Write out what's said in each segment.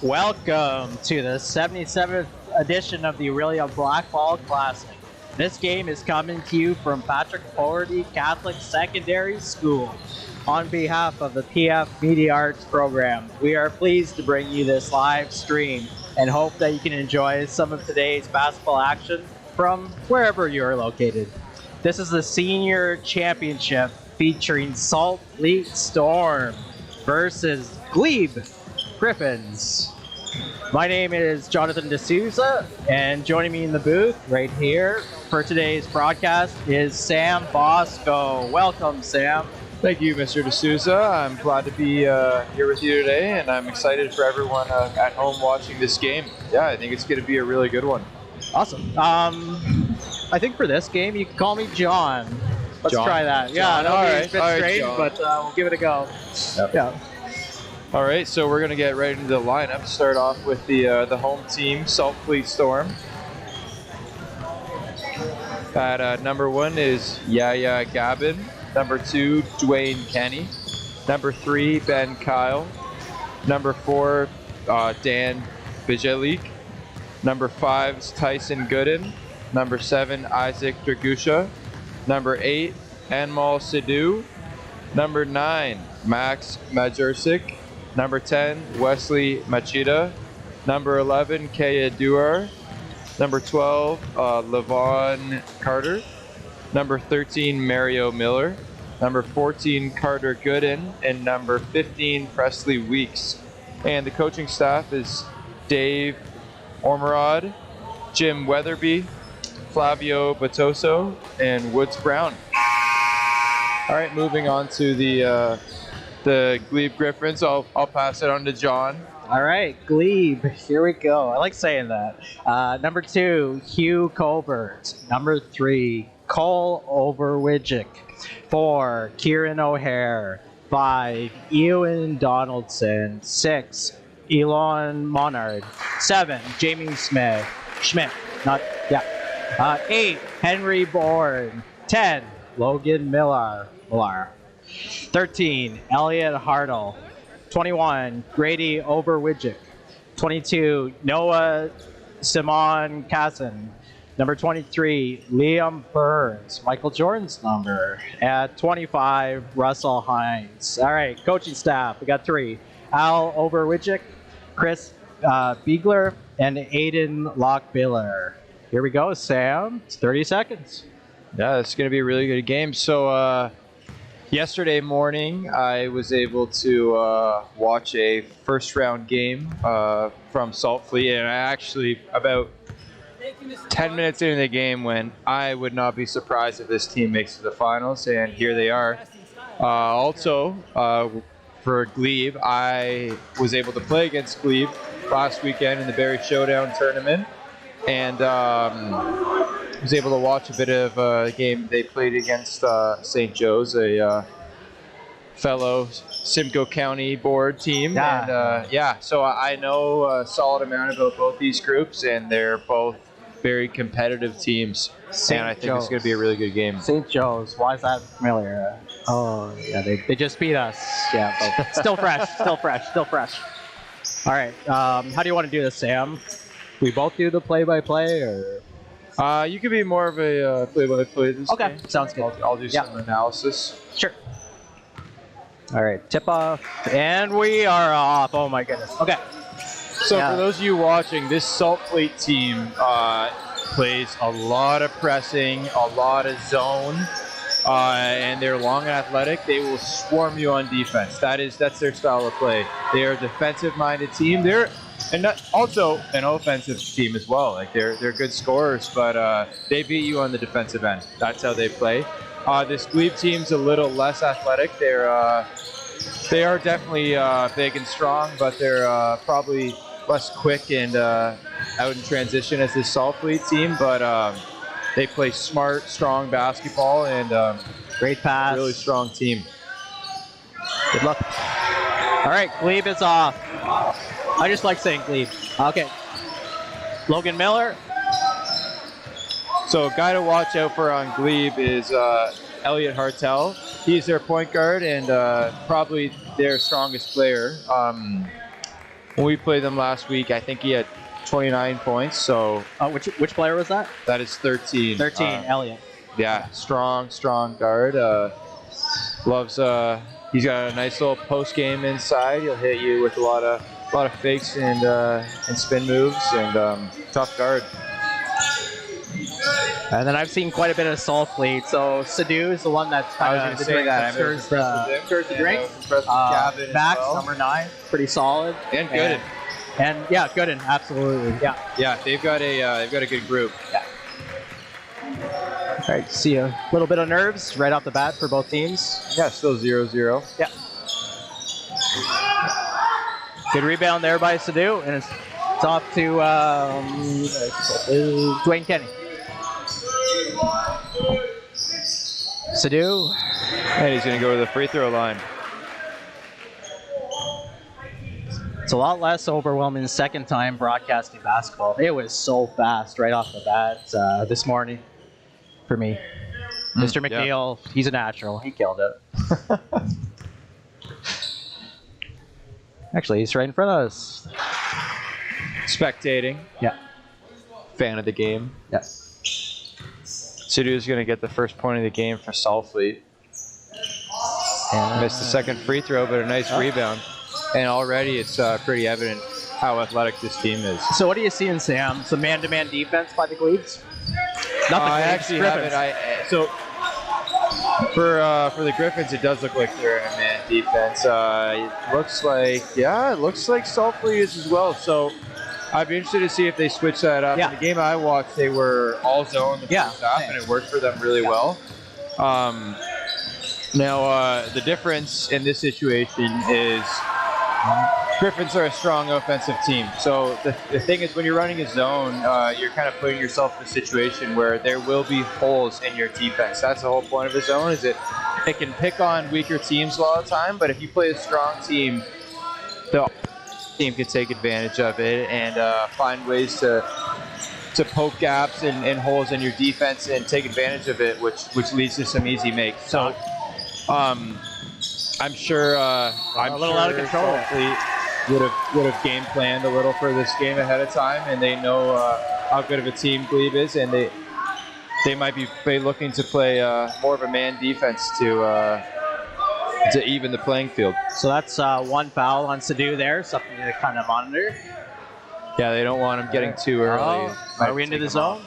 Welcome to the 77th edition of the Aurelia Blackball Classic. This game is coming to you from Patrick Fogarty Catholic Secondary School. On behalf of the PF Media Arts program, we are pleased to bring you this live stream and hope that you can enjoy some of today's basketball action from wherever you are located. This is the Senior Championship featuring Saltfleet Storm versus Glebe Gryphons. My name is Jonathan D'Souza, and joining me in the booth right here for today's broadcast is Sam Bosco. Welcome, Sam. Thank you, Mr. D'Souza. I'm glad to be here with you today, and I'm excited for everyone at home watching this game. Yeah, I think it's going to be a really good one. Awesome. I think for this game, you can call me John. Let's try that. Yeah, that'll be a bit strange, but we'll give it a go. Yep. Yeah. All right, so we're going to get right into the lineup. Start off with the home team, Saltfleet Storm. At number 1 is Yaya Gabin. Number 2, Dwayne Kenny. Number 3, Ben Kyle. Number 4, Dan Bijalik. Number 5 is Tyson Gooden. Number 7, Isaac Dragusha. Number 8, Anmol Sidhu. Number 9, Max Majersic. Number 10, Wesley Machida. Number 11, Kaya Duar. Number 12, Levon Carter. Number 13, Mario Miller. Number 14, Carter Gooden. And number 15, Presley Weeks. And the coaching staff is Dave Ormerod, Jim Weatherby, Flavio Batoso, and Woods Brown. All right, moving on to the Glebe Gryphons. I'll pass it on to John. All right, Glebe, here we go. I like saying that. Number 2, Hugh Colbert. Number 3, Cole Overwidgick. 4, Kieran O'Hare. 5, Ewan Donaldson. 6, Elon Monard. 7, Jamie Schmidt. 8, Henry Bourne. 10, Logan Millar. 13, Elliot Hartle. 21, Grady Overwidgick. 22, Noah Simon Kasson. Number 23, Liam Burns, Michael Jordan's number. At 25, Russell Hines. All right, coaching staff, we got 3. Al Overwidgick, Chris Biegler, and Aiden Lockbiller. Here we go, Sam. It's 30 seconds. Yeah, it's going to be a really good game. So yesterday morning, I was able to watch a first-round game from Saltfleet, and I actually, about 10 minutes into the game, when I would not be surprised if this team makes it to the finals, and here they are. Also, for Glebe, I was able to play against Glebe last weekend in the Barrie Showdown tournament, and was able to watch a bit of a game they played against St. Joe's, a fellow Simcoe County board team. Yeah. And so I know a solid amount about both these groups, and they're both very competitive teams. And I think it's going to be a really good game. St. Joe's, why is that familiar? Oh, yeah, they just beat us. Yeah, but still fresh. All right, how do you want to do this, Sam? We both do the play-by-play, or? You could be more of a play-by-play this Okay, game. sounds good. I'll do some analysis. Sure. All right, tip off, and we are off. Oh my goodness. Okay. So for those of you watching, this Saltfleet team plays a lot of pressing, a lot of zone, and they're long and athletic. They will swarm you on defense. That's their style of play. They are a defensive-minded team. And also an offensive team as well. Like they're good scorers, but they beat you on the defensive end. That's how they play. This Glebe team's a little less athletic. They are definitely big and strong, but they're probably less quick and out in transition as this Saltfleet team. But they play smart, strong basketball, and great pass. Really strong team. Good luck. All right, Glebe is off. I just like saying Glebe. Okay. Logan Miller. So a guy to watch out for on Glebe is Elliot Hartel. He's their point guard and probably their strongest player. when we played them last week, I think he had 29 points. So which player was that? that is 13. 13, Elliott. Yeah, strong guard. Loves. He's got a nice little post game inside. He'll hit you with a lot of fakes and spin moves and tough guard. And then I've seen quite a bit of Saltfleet. So Sadu is the one that's kind of stirs the drink. Max, well. Number 9, pretty solid. And Gooden. And yeah, Gooden, absolutely. Yeah. Yeah, they've got a good group. Yeah. All right, see a little bit of nerves right off the bat for both teams. Yeah, still 0-0. Yeah. Good rebound there by Sadu, and it's off to Dwayne Kenny. Sadu. And he's going to go to the free throw line. It's a lot less overwhelming the second time broadcasting basketball. It was so fast right off the bat this morning for me. Mr. McNeil, yeah. He's a natural. He killed it. Actually, he's right in front of us. Spectating. Yeah. Fan of the game. Yeah. Sadu's going to get the first point of the game for Saltfleet. Missed the second free throw, but a nice rebound. And already it's pretty evident how athletic this team is. So what do you see in Sam? Some man-to-man defense by the Glebes? I actually haven't. So for the Gryphons, it does look like they're in a man defense. It looks like Saltfleet is as well. So I'd be interested to see if they switch that up. Yeah. In the game I watched, they were all zone the first half, and it worked for them really well. Now, the difference in this situation is Gryphons are a strong offensive team. So the thing is, when you're running a zone, you're kind of putting yourself in a situation where there will be holes in your defense. That's the whole point of a zone, is it can pick on weaker teams a lot of the time, but if you play a strong team, the team can take advantage of it and find ways to poke gaps and holes in your defense and take advantage of it, which leads to some easy makes. So I'm sure a little out of control. Would have game planned a little for this game ahead of time, and they know how good of a team Glebe is, and they might be looking to play more of a man defense to even the playing field. So that's one foul on Sadu there, something to kind of monitor. Yeah, they don't want him getting too early. Are we into the zone?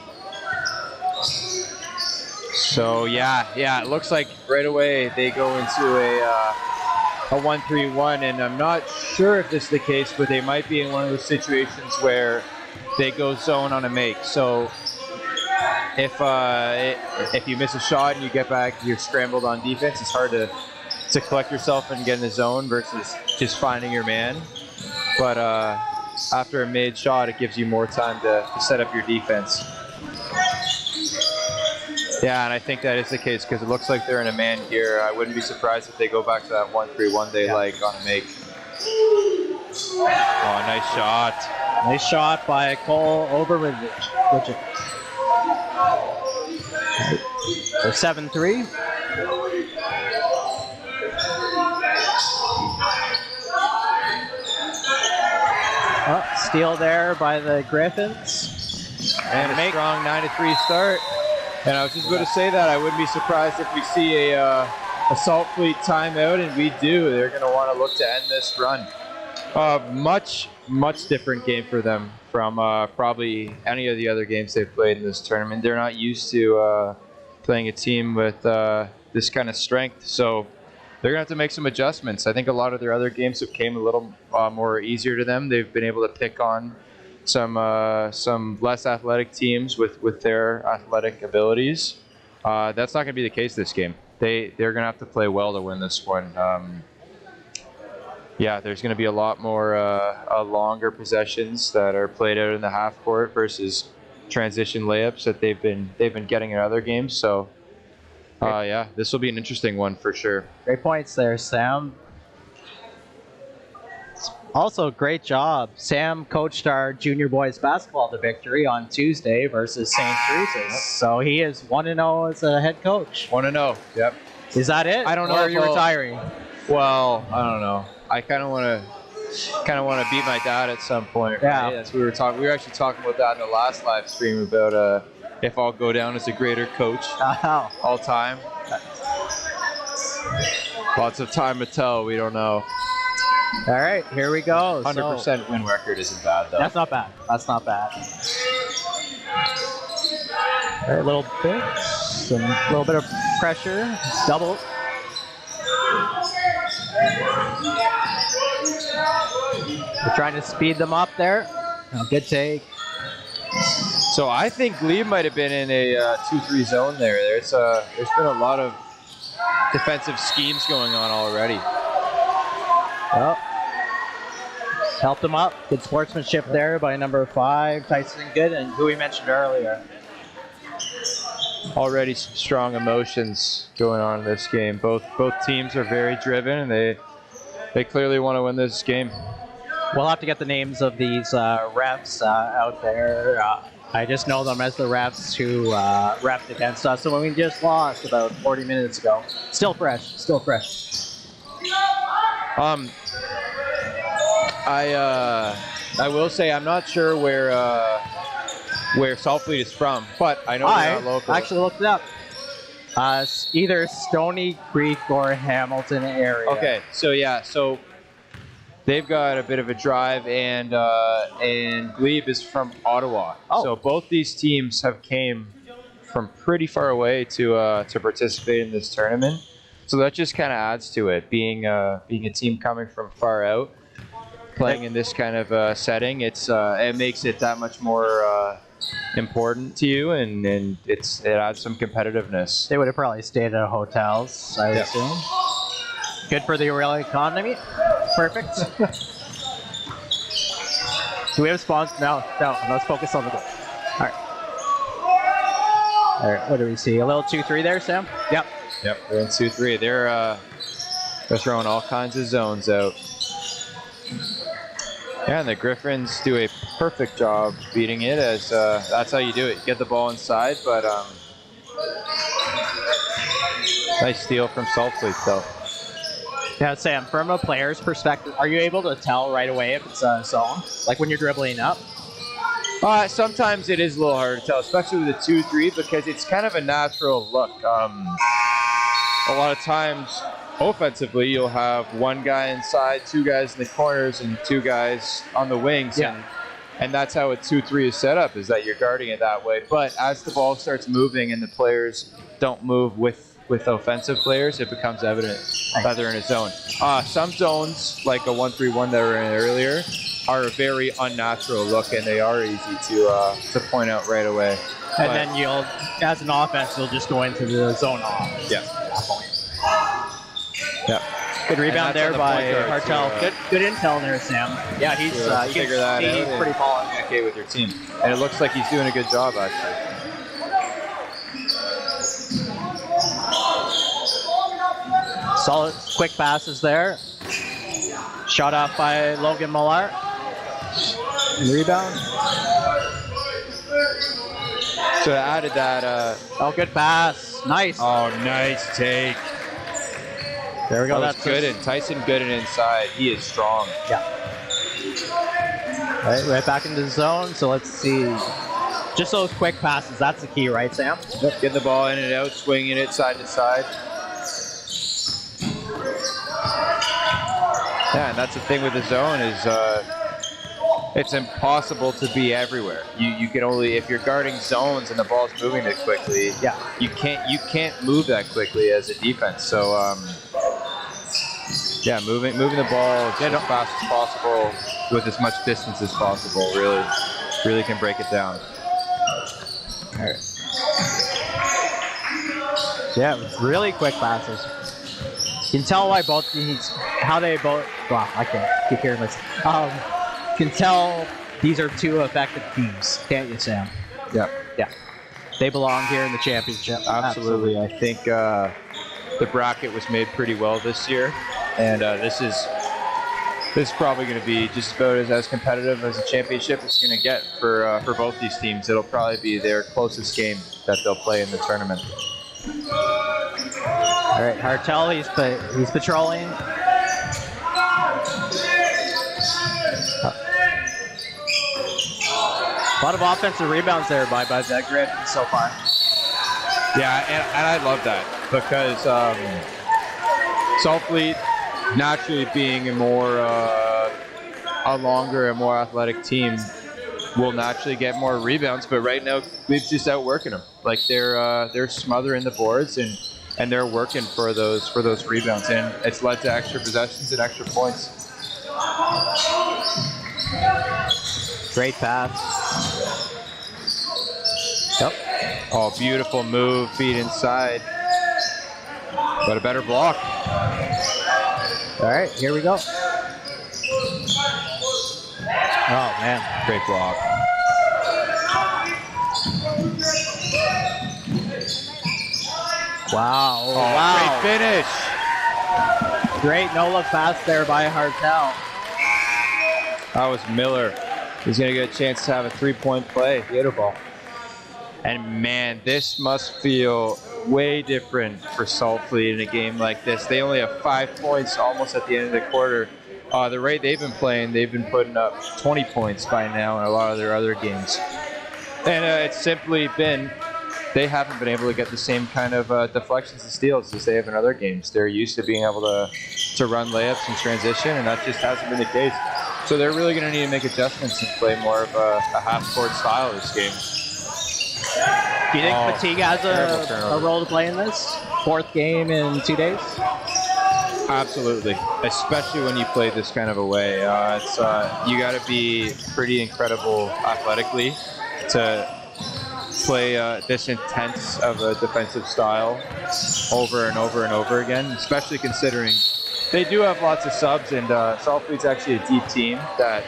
So yeah, it looks like right away they go into a 1-3-1, and I'm not sure if this is the case, but they might be in one of those situations where they go zone on a make. So if you miss a shot and you get back, you're scrambled on defense. It's hard to collect yourself and get in the zone versus just finding your man. But after a made shot, it gives you more time to set up your defense. Yeah, and I think that is the case because it looks like they're in a man here. I wouldn't be surprised if they go back to that 1-3-1 they like on a make. Oh, nice shot. Nice shot by Cole Overridge. For 7-3. Steal there by the Gryphons. And a strong 9-3 start. And I was just going to say that I wouldn't be surprised if we see a Saltfleet timeout, and we do. They're going to want to look to end this run. Much different game for them from probably any of the other games they've played in this tournament. They're not used to playing a team with this kind of strength, so they're going to have to make some adjustments. I think a lot of their other games have came a little more easier to them. They've been able to pick on some less athletic teams with their athletic abilities. That's not going to be the case this game. They're going to have to play well to win this one. There's going to be a lot more longer possessions that are played out in the half court versus transition layups that they've been getting in other games. So this will be an interesting one for sure. Great points there, Sam. Also, great job. Sam coached our junior boys basketball to victory on Tuesday versus St. Teresa's. So he is 1-0 as a head coach. 1-0. Yep. Is that it? I don't know. Or are you retiring? Well, I don't know. I kind of want to kind of want to beat my dad at some point. Yeah. Right? That's what we were talking. We were actually talking about that in the last live stream about if I'll go down as a greater coach all time. Lots of time to tell. We don't know. All right, here we go. 100% win record isn't bad, though. That's not bad. That's not bad. All right, a little bit of pressure. Double. We're trying to speed them up there. Oh, good take. So I think Glebe might have been in a 2-3 zone there. There's been a lot of defensive schemes going on already. Well, helped him up. Good sportsmanship there by number 5, Tyson Good, and who we mentioned earlier. Already some strong emotions going on in this game. Both teams are very driven, and they clearly want to win this game. We'll have to get the names of these refs out there. I just know them as the refs who refed against us, and when we just lost about 40 minutes ago. Still fresh. I will say I'm not sure where Saltfleet is from, but I know they're not local. I actually looked it up. Either Stony Creek or Hamilton area. Okay, so they've got a bit of a drive, and Glebe is from Ottawa. Oh. So both these teams have came from pretty far away to participate in this tournament. So that just kind of adds to it, being a team coming from far out, playing in this kind of setting. It makes it that much more important to you, and it adds some competitiveness. They would have probably stayed at hotels, I assume. Good for the real economy. Perfect. Do we have spawns? No. Let's focus on the goal. All right. What do we see? A little 2-3 there, Sam? Yep. They're in 2-3. They're throwing all kinds of zones out. Yeah, and the Gryphons do a perfect job beating it, as that's how you do it. You get the ball inside, but nice steal from Saltfleet, though. Yeah, Sam, from a player's perspective, are you able to tell right away if it's a zone? Like when you're dribbling up? Sometimes it is a little hard to tell, especially with a 2-3, because it's kind of a natural look. A lot of times, offensively, you'll have one guy inside, 2 guys in the corners, and 2 guys on the wings. Yeah. And that's how a 2-3 is set up, is that you're guarding it that way. But as the ball starts moving and the players don't move with offensive players, it becomes evident that they're in a zone. Some zones, like a 1-3-1 that we were in earlier, are a very unnatural look, and they are easy to point out right away. And then you'll, as an offense, you'll just go into the zone off. Yeah. Good rebound there by Hartel. Good intel there, Sam. Yeah, he's figure that out. He's pretty balling. Communicate with your team, and it looks like he's doing a good job actually. Solid, quick passes there. Shot off by Logan Millar. Rebound. So I added that. Good pass. Nice. Oh, nice take. There we go. That's good. And Tyson Gooden inside. He is strong. Yeah. Right back into the zone. So let's see. Just those quick passes. That's the key, right, Sam? Yep. Get the ball in and out, swinging it side to side. Yeah, and that's the thing with the zone is it's impossible to be everywhere. You can only, if you're guarding zones and the ball's moving it quickly. Yeah. You can't move that quickly as a defense. So yeah, moving the ball as fast as possible with as much distance as possible really can break it down. All right. Yeah, really quick passes. You can tell why both teams, how they both, wow, I can't keep hearing this. Can tell these are 2 effective teams, can't you, Sam? Yeah. They belong here in the championship. Absolutely. I think the bracket was made pretty well this year, and this is probably going to be just about as competitive as a championship is going to get for both these teams. It'll probably be their closest game that they'll play in the tournament. All right, Hartel, he's patrolling. A lot of offensive rebounds there by the Gryphons so far. Yeah, and I love that because Saltfleet, naturally being a more a longer and more athletic team, will naturally get more rebounds. But right now, Glebe's just outworking them. Like they're smothering the boards and they're working for those rebounds, and it's led to extra possessions and extra points. Great pass. Yep. Oh, beautiful move, feet inside. But a better block. All right, here we go. Oh, man. Great block. Wow. Oh, Wow. great finish. Great no-look pass there by Hartel. That was Miller. He's going to get a chance to have a three-point play. Beautiful. And man, this must feel way different for Saltfleet in a game like this. They only have 5 points almost at the end of the quarter. The rate they've been playing, they've been putting up 20 points by now in a lot of their other games. And it's simply been, they haven't been able to get the same kind of deflections and steals as they have in other games. They're used to being able to run layups in transition, and that just hasn't been the case. So they're really going to need to make adjustments and play more of a half-court style this game. Do you think fatigue has a role to play in this? 4th game in 2 days? Absolutely, especially when you play this kind of a way. You got to be pretty incredible athletically to play this intense of a defensive style over and over and over again, especially considering they do have lots of subs, and Saltfleet's actually a deep team that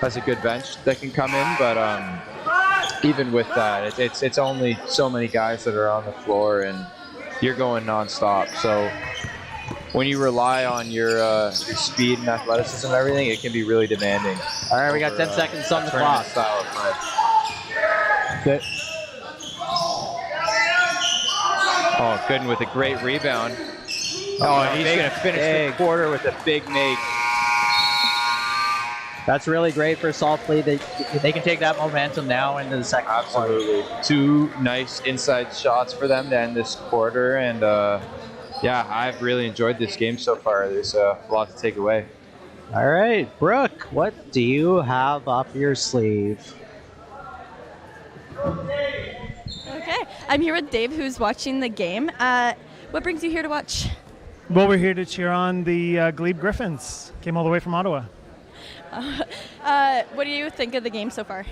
has a good bench that can come in, but even with that, it's only so many guys that are on the floor, and you're going nonstop. So when you rely on your speed and athleticism and everything, it can be really demanding. All right, we got 10 seconds on the clock. Style of play. Oh, Gooden with a great rebound. Oh, and he's going to finish the quarter with a big make. That's really great for Saltfleet. They can take that momentum now into the second quarter. Absolutely. 2 nice inside shots for them to end this quarter. And, yeah, I've really enjoyed this game so far. There's a lot to take away. All right, Brooke, what do you have up your sleeve? Okay, I'm here with Dave, who's watching the game. What brings you here to watch? Well, we're here to cheer on the Glebe Gryphons. Came all the way from Ottawa. What do you think of the game so far?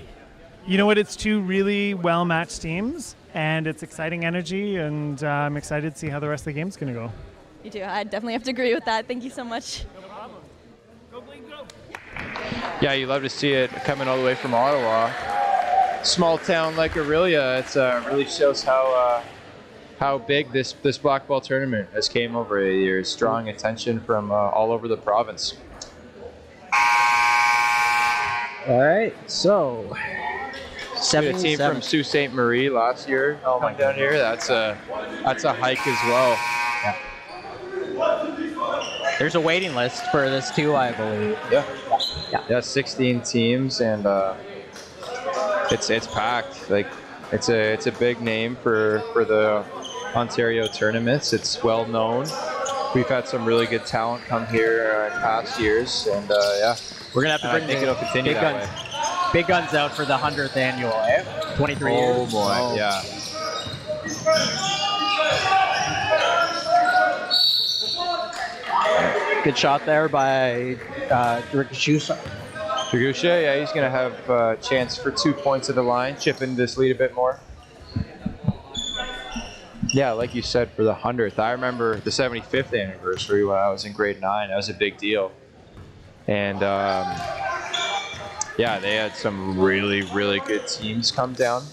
You know what? It's 2 really well-matched teams, and it's exciting energy, and I'm excited to see how the rest of the game's going to go. You do. I definitely have to agree with that. Thank you so much. No problem. Go, Glebe, go. Yeah, you love to see it coming all the way from Ottawa. Small town like Aurelia, it really shows how big this Blackball tournament has came over the years, drawing attention from all over the province. All right, so 77. A team from Sault Ste. Marie last year. Oh my down here, that's a hike as well. Yeah. There's a waiting list for this too, I believe. Yeah, 16 teams, and it's packed. Like it's a big name for the Ontario tournaments. It's well known. We've had some really good talent come here in past years, and yeah, we're gonna have to bring it'll continue that way. Big guns out for the 100th annual, eh? 23 years. Oh boy, yeah. Good shot there by Dragusha. Dragusha, yeah, he's gonna have a chance for 2 points at the line, chipping this lead a bit more. Yeah, like you said, for the 100th. I remember the 75th anniversary when I was in grade 9. That was a big deal. And yeah, they had some really, really good teams come down.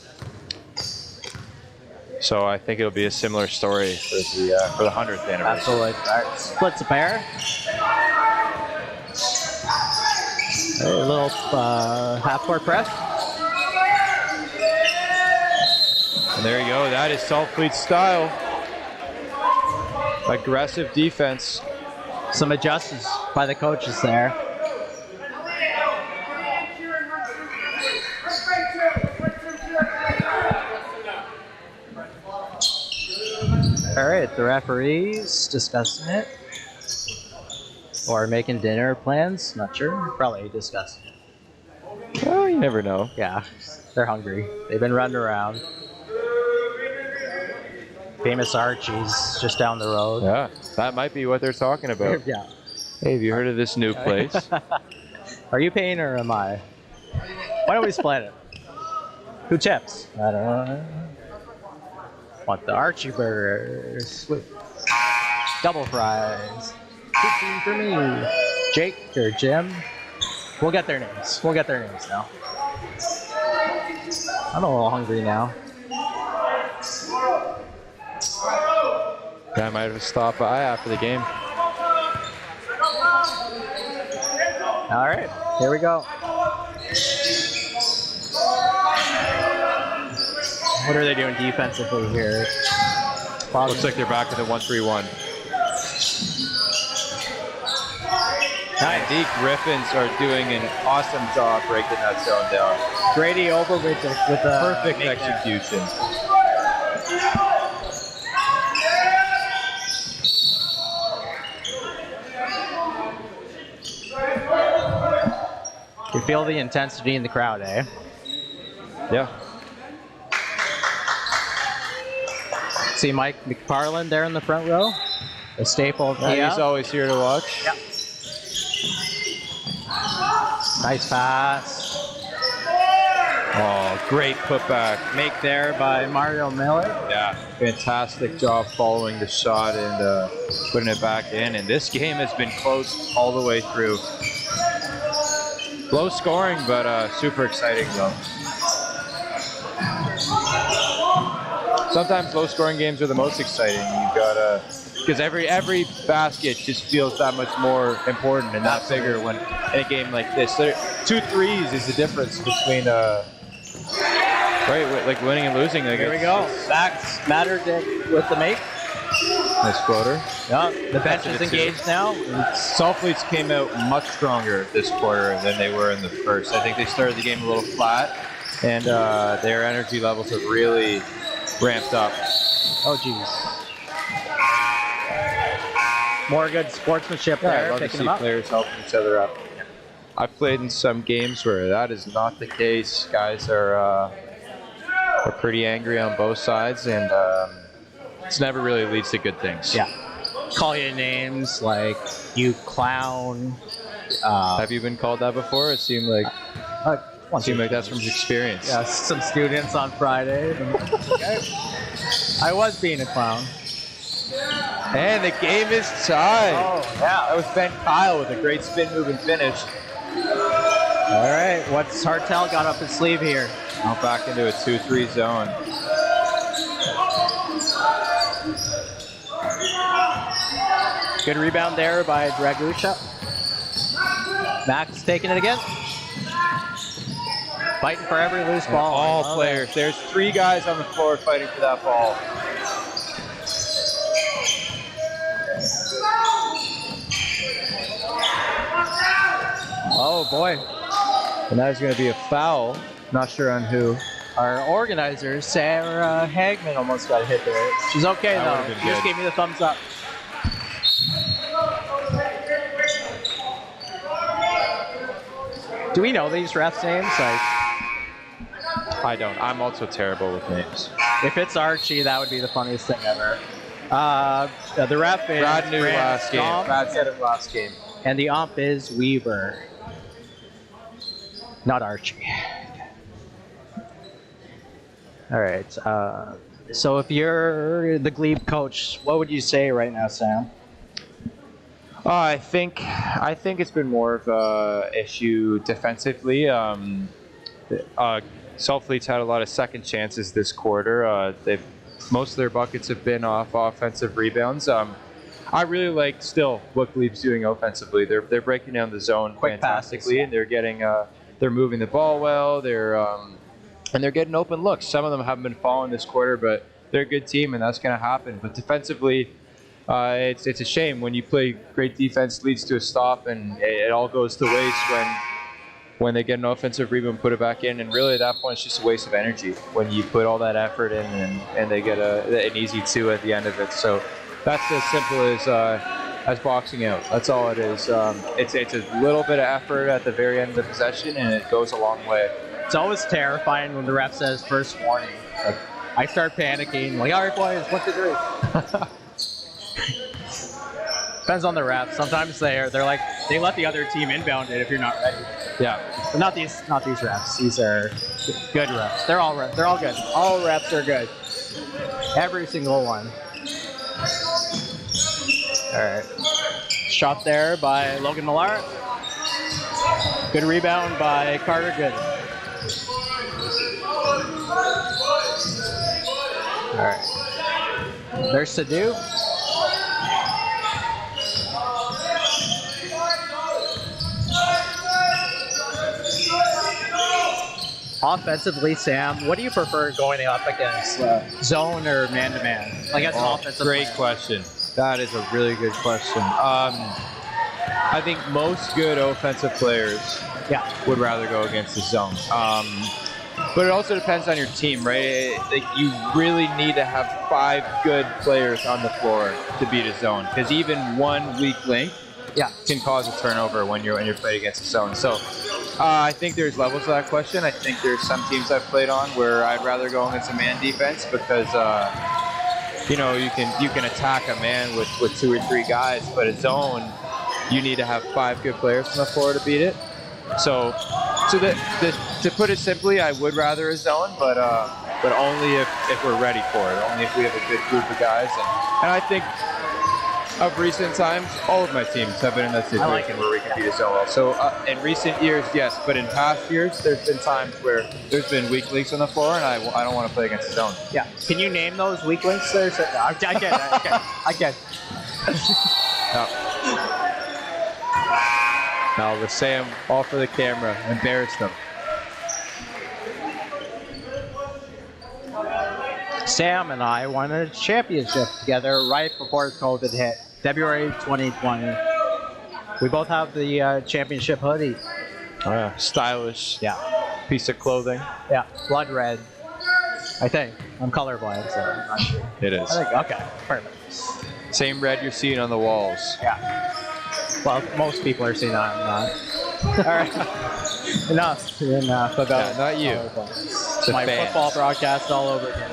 So I think it'll be a similar story for the 100th anniversary. Absolutely. All right, splits a pair. A little half-court press. And there you go. That is Saltfleet style. Aggressive defense. Some adjustments by the coaches there. right, the referees discussing it. Or making dinner plans, not sure. Probably discussing it. Well, you never know. Yeah, they're hungry. They've been running around. Famous Archie's just down the road. Yeah, that might be what they're talking about. Yeah. Hey, have you heard of this new place? Are you paying or am I? Why don't we split it? Who tips? I don't know. Want the Archie burgers with double fries. 15 for me. Jake or Jim. We'll get their names. We'll get their names now. I'm a little hungry now. I might have stopped by after the game. All right, here we go. What are they doing defensively here? Looks like they're back in the 1-3-1. Nice. The Gryphons are doing an awesome job breaking that zone down. Grady over with the Perfect execution. You feel the intensity in the crowd, eh? Yeah. See Mike McFarland there in the front row? A staple. Yeah, he's always here to watch. Yep. Nice pass. Oh, great putback. Make there by Mario Miller. Yeah, fantastic job following the shot and putting it back in. And this game has been close all the way through. Low scoring, but super exciting though. Sometimes low scoring games are the most exciting. You've got because every basket just feels that much more important and that bigger when in a game like this. 2 threes is the difference between right, like winning and losing. Like Here we go. Max Matter with the make. Nice floater. Yeah, the bench is engaged now. Saltfleets came out much stronger this quarter than they were in the first. I think they started the game a little flat, and their energy levels have really ramped up. Oh, geez. More good sportsmanship Yeah, there. I love to picking see them up. players helping each other up. I've played in some games where that is not the case. Guys are pretty angry on both sides, and it's never really leads to good things. Yeah. Call you names like you clown. Have you been called that before? It seemed like that's from experience. Yeah, some students on Friday. I was being a clown. And the game is tied. Oh, yeah. That was Ben Kyle with a great spin move and finish. All right, what's Hartel got up his sleeve here? Now back into a 2-3 zone. Good rebound there by Dragusha. Max taking it again. Fighting for every loose ball. All players. There's 3 guys on the floor fighting for that ball. Oh boy. And that is going to be a foul. Not sure on who. Our organizer, Sarah Hagman, almost got a hit there. She's okay That though. would've been She just good. gave me the thumbs up. Do we know these refs' names? Like, I don't. I'm also terrible with names. if it's Archie, that would be the funniest thing ever. The ref is Brad knew last game. Stomp, Brad said it last game. and the ump is Weaver. Not Archie. All right. So if you're the Glebe coach, what would you say right now, Sam? I think it's been more of a issue defensively. Saltfleet's had a lot of second chances this quarter. Most of their buckets have been off offensive rebounds. I really like still what Glebe's doing offensively. They're breaking down the zone Quick fantastically, passes. and they're getting they're moving the ball well. And they're getting open looks. Some of them haven't been falling this quarter, but they're a good team, and that's going to happen. But defensively, it's a shame when you play great defense leads to a stop, and it all goes to waste when they get an offensive rebound, put it back in, and really at that point it's just a waste of energy when you put all that effort in and they get an easy 2 at the end of it. So that's as simple as boxing out. That's all it is. It's a little bit of effort at the very end of the possession, and it goes a long way. It's always terrifying when the ref says first warning. Like, I start panicking, like, all right, boys, 1, 2, 3. Depends on the ref. Sometimes they're like, they let the other team inbound it if you're not ready. Yeah. But not these refs. These are good refs. They're all good. All refs are good. Every single one. All right. Shot there by Logan Millar. Good rebound by Carter Good. All right. There's Sadu. Offensively, Sam, what do you prefer going up against? Zone or man-to-man? Like, that's an offensive Great player. question. That is a really good question. I think most good offensive players would rather go against the zone. But it also depends on your team, right? Like, you really need to have 5 good players on the floor to beat a zone, because even one weak link can cause a turnover when you're playing against a zone. So I think there's levels to that question. I think there's some teams I've played on where I'd rather go against a man defense because you can attack a man with 2 or 3 guys, but a zone you need to have 5 good players on the floor to beat it. So to put it simply, I would rather a zone, but only if we're ready for it. Only if we have a good group of guys, and I think of recent times, all of my teams have been in that situation where we can beat a zone well. So in recent years, yes, but in past years, there's been times where there's been weak links on the floor, and I don't want to play against a zone. Yeah. Can you name those weak links there? I can. Now let's say them all for the camera, embarrass them. Sam and I won a championship together right before COVID hit, February 2020. We both have the championship hoodie. Oh yeah, stylish. Yeah. Piece of clothing. Yeah, blood red. I think. I'm colorblind, so I'm not sure. It is. I think, okay, perfect. Same red you're seeing on the walls. Yeah. Well, most people are seeing that. All right. Enough about not you. It's my football broadcast all over again.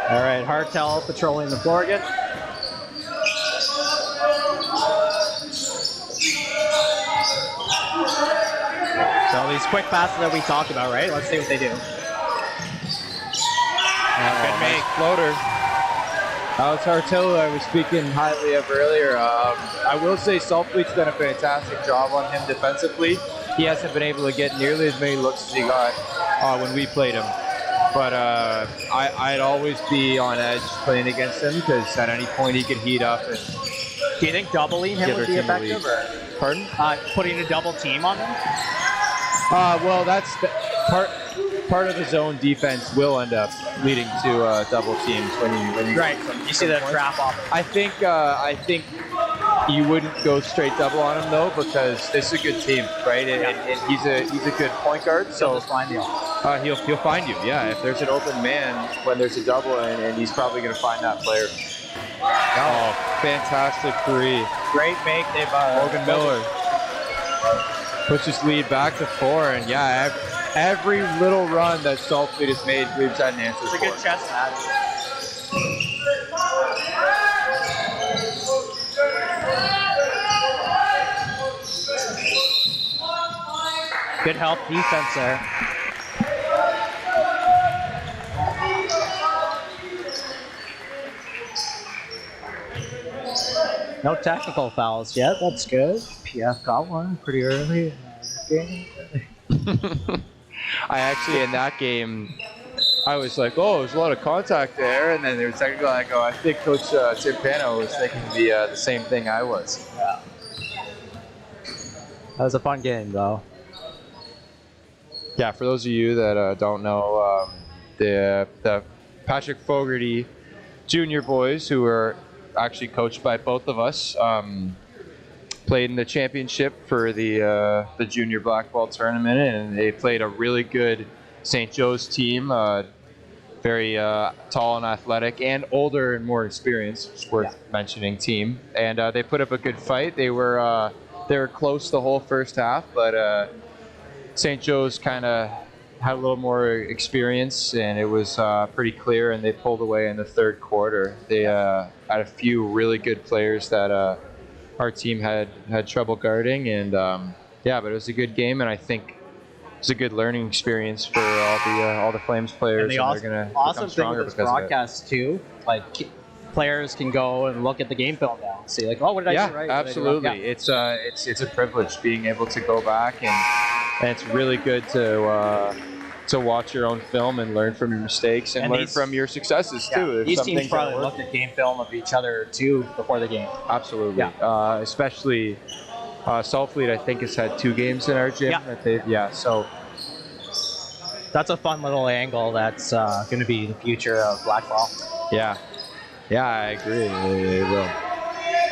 All right, Hartel patrolling the floor again. So these quick passes that we talked about, right? Let's see what they do. Good make, floater. Alex Hartel, I was speaking highly of earlier. I will say Saltfleet's done a fantastic job on him defensively. He hasn't been able to get nearly as many looks as he got when we played him. But I'd always be on edge playing against him because at any point he could heat up. And do you think doubling him would be effective? Pardon? Putting a double team on him? Well, that's part of the zone defense will end up leading to double teams when you right. You see that trap off. I think you wouldn't go straight double on him though, because this is a good team, right? And he's a good point guard, so he'll find you. He'll find you. Yeah, if there's an open man when there's a double, and he's probably going to find that player. Oh, fantastic 3! Great make, Logan Miller pushes lead back to 4, and yeah, every little run that Saltfleet has made, Glebe's had an answer. It's a good chess match. Good help defense there. No technical fouls yet. That's good. PF got one pretty early in the game. I actually, in that game, I was like, oh, there's a lot of contact there. And then there was technical, I go, I think Coach Tim Pano was thinking the same thing I was. Yeah. That was a fun game, though. Yeah, for those of you that don't know, the Patrick Fogarty Junior boys, who were actually coached by both of us, played in the championship for the junior blackball tournament, and they played a really good St. Joe's team. Very tall and athletic, and older and more experienced. It's worth mentioning team, and they put up a good fight. They were close the whole first half, but St. Joe's kind of had a little more experience, and it was pretty clear, and they pulled away in the third quarter. They had a few really good players that our team had trouble guarding, and but it was a good game, and I think it's a good learning experience for all the Flames players. And they're gonna awesome become thing stronger with this because of it. broadcast too, like players can go and look at the game film now and see like, oh, what did I do right? Yeah, What did I do wrong? absolutely. It's a privilege being able to go back, and it's really good to watch your own film and learn from your mistakes and learn from your successes too. These teams probably looked at game film of each other too before the game. Absolutely. Especially Saltfleet, I think, has had 2 games in our gym. So that's a fun little angle that's going to be the future of blackball. Yeah, I agree. It will.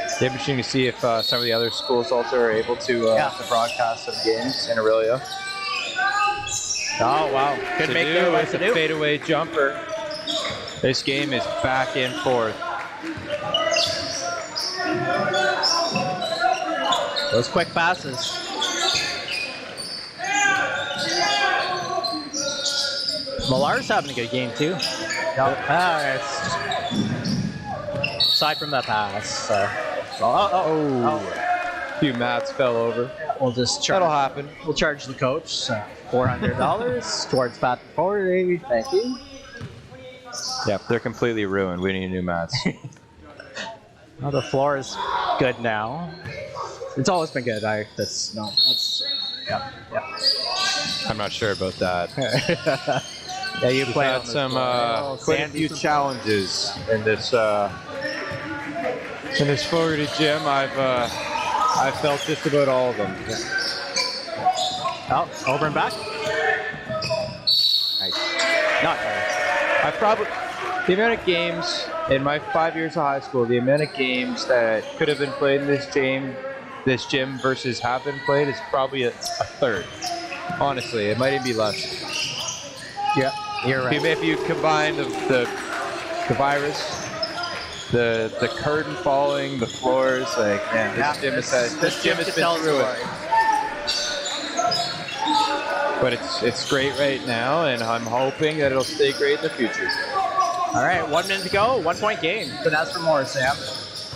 It's interesting to see if some of the other schools also are able to broadcast some games in Aurelia. Oh, wow. Could make their way with a fadeaway jumper. This game is back and forth. Those quick passes. Millar's having a good game too. Aside from that pass. A few mats fell over. We'll just charge. That'll happen. We'll charge the coach $400 towards Pat Forty. Thank you. Yeah, they're completely ruined. We need new mats. Well, the floor is good now. It's always been good. Yeah. I'm not sure about that. Yeah, you We've played had on some quite a few challenges in this Fogarty gym. I've felt just about all of them. Oh, over and back. Nice. Not nice. The amount of games in my 5 years of high school, the amount of games that could have been played in this gym versus have been played is probably a third. Honestly, it might even be less. Yeah, you're right. If you combine the virus, the curtain falling, the floors, like man, this gym has been through it. But it's great right now, and I'm hoping that it'll stay great in the future. All right, 1 minute to go, 1 point game. Couldn't ask for more, Sam.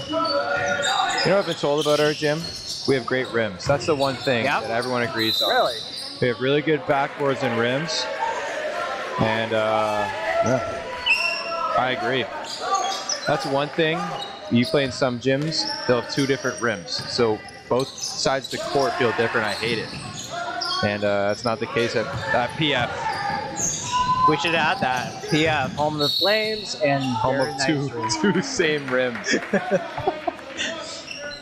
You know what I've been told about our gym? We have great rims. That's the one thing that everyone agrees on. Really? We have really good backboards and rims. And I agree. That's one thing. You play in some gyms, they'll have 2 different rims. So both sides of the court feel different. I hate it. And that's not the case at PF. We should add that. PF, home of the Flames, and Home of two same rims.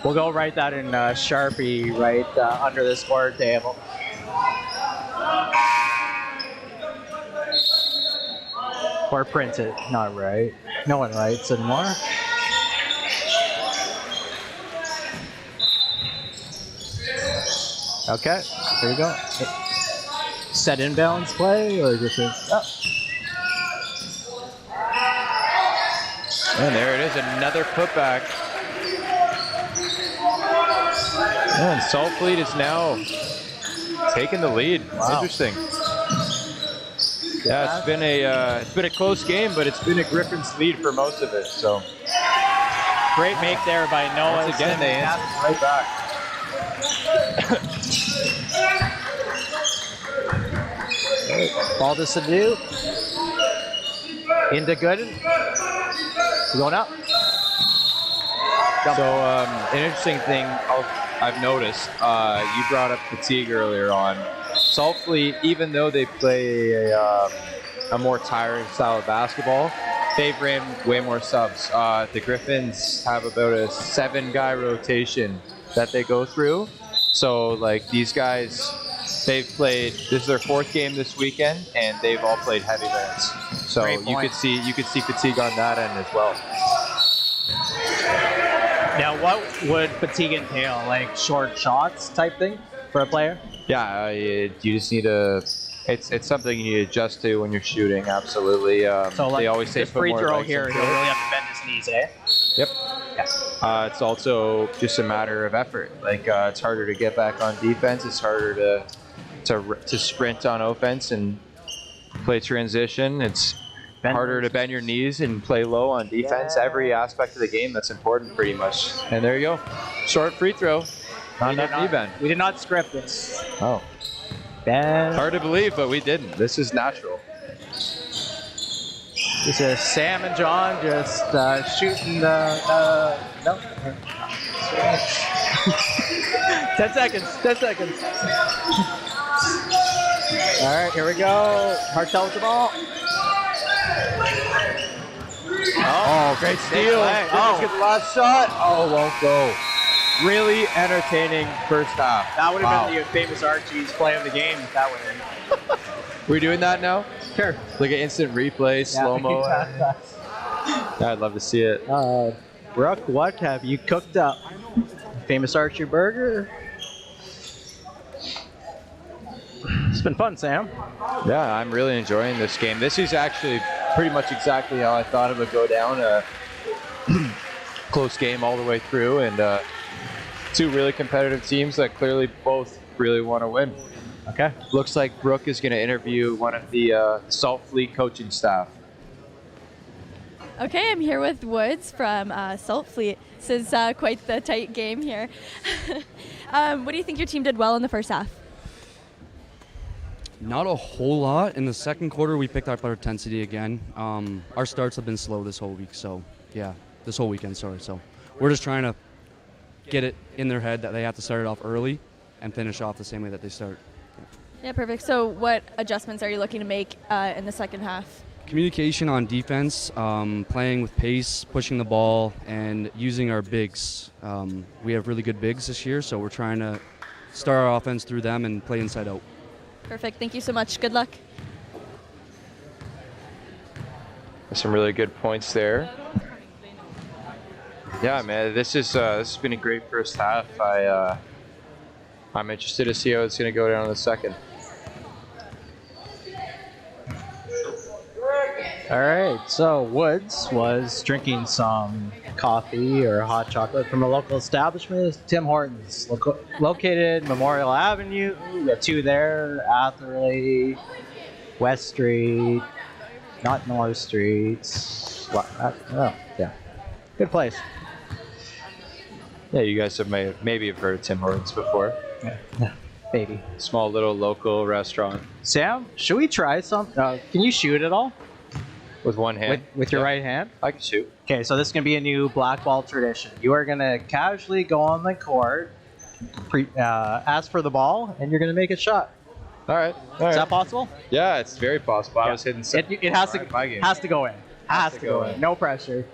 We'll go write that in Sharpie right under this board table. Or print it. Not right. No one writes anymore. Okay, here we go. Set inbounds play or just And there it is, another putback. And Saltfleet is now taking the lead. Wow. Interesting. Yeah, it's been a close game, but it's been a Gryphons lead for most of it. So great make there by Noah. once again, they answered right back. Ball to Sadu. Into Gooden. Going up. So an interesting thing I've noticed, you brought up fatigue earlier on. Saltfleet, even though they play a more tiring style of basketball, they've ran way more subs. The Gryphons have about a 7-guy rotation that they go through. So like these guys, they've played. This is their 4th game this weekend, and they've all played heavy minutes. So you could see fatigue on that end as well. Now, what would fatigue entail? Like short shots type thing for a player? Yeah, you just need to. It's something you need to adjust to when you're shooting. Absolutely. So like they always say this put free more throw legs here, into he'll it. really have to bend his knees, eh? Yep. Yeah. It's also just a matter of effort. Like it's harder to get back on defense. It's harder to sprint on offense and play transition. It's harder to bend your knees and play low on defense. Every aspect of the game that's important, pretty much. And there you go. Short free throw. Not enough knee bend. We did not script this. Oh. Bend. Hard to believe, but we didn't. This is natural. This is Sam and John just shooting the no. 10 seconds. 10 seconds. All right, here we go. Martel with the ball. Oh, great steal. Oh. Get the last shot. Oh, won't go. Really entertaining first half. That would have been the famous Archie's play of the game if that would have been. We're doing that now? Sure. Like an instant replay, slow-mo. Yeah, I'd love to see it. Brooke, what have you cooked up? Famous Archie burger? It's been fun, Sam. Yeah, I'm really enjoying this game. This is actually pretty much exactly how I thought it would go down. Close game all the way through, and two really competitive teams that clearly both really want to win. Okay. Looks like Brooke is going to interview one of the Saltfleet coaching staff. Okay, I'm here with Woods from Saltfleet. This is quite the tight game here. What do you think your team did well in the first half? Not a whole lot. In the second quarter, we picked up our intensity again. Our starts have been slow this whole week, so yeah, this whole weekend, sorry. So we're just trying to get it in their head that they have to start it off early and finish off the same way that they start. Yeah, perfect. So what adjustments are you looking to make in the second half? Communication on defense, playing with pace, pushing the ball, and using our bigs. We have really good bigs this year, so we're trying to start our offense through them and play inside out. Perfect. Thank you so much. Good luck. Some really good points there. Yeah, man, this has been a great first half. I'm interested to see how it's going to go down in the second. All right, so Woods was drinking some coffee or hot chocolate from a local establishment, Tim Hortons, located Memorial Avenue. We got two there, Atherley, West Street, not North Street. Yeah, good place. Yeah, you guys have maybe have heard of Tim Hortons before. Yeah, baby. Small little local restaurant. Sam, should we try some? Can you shoot at all? With one hand. With your right hand? I can shoot. Okay, so this is going to be a new Blackball tradition. You are going to casually go on the court, ask for the ball, and you're going to make a shot. All right. Is that possible? Yeah, it's very possible. I was hitting It has to go in. Has to go in. No pressure.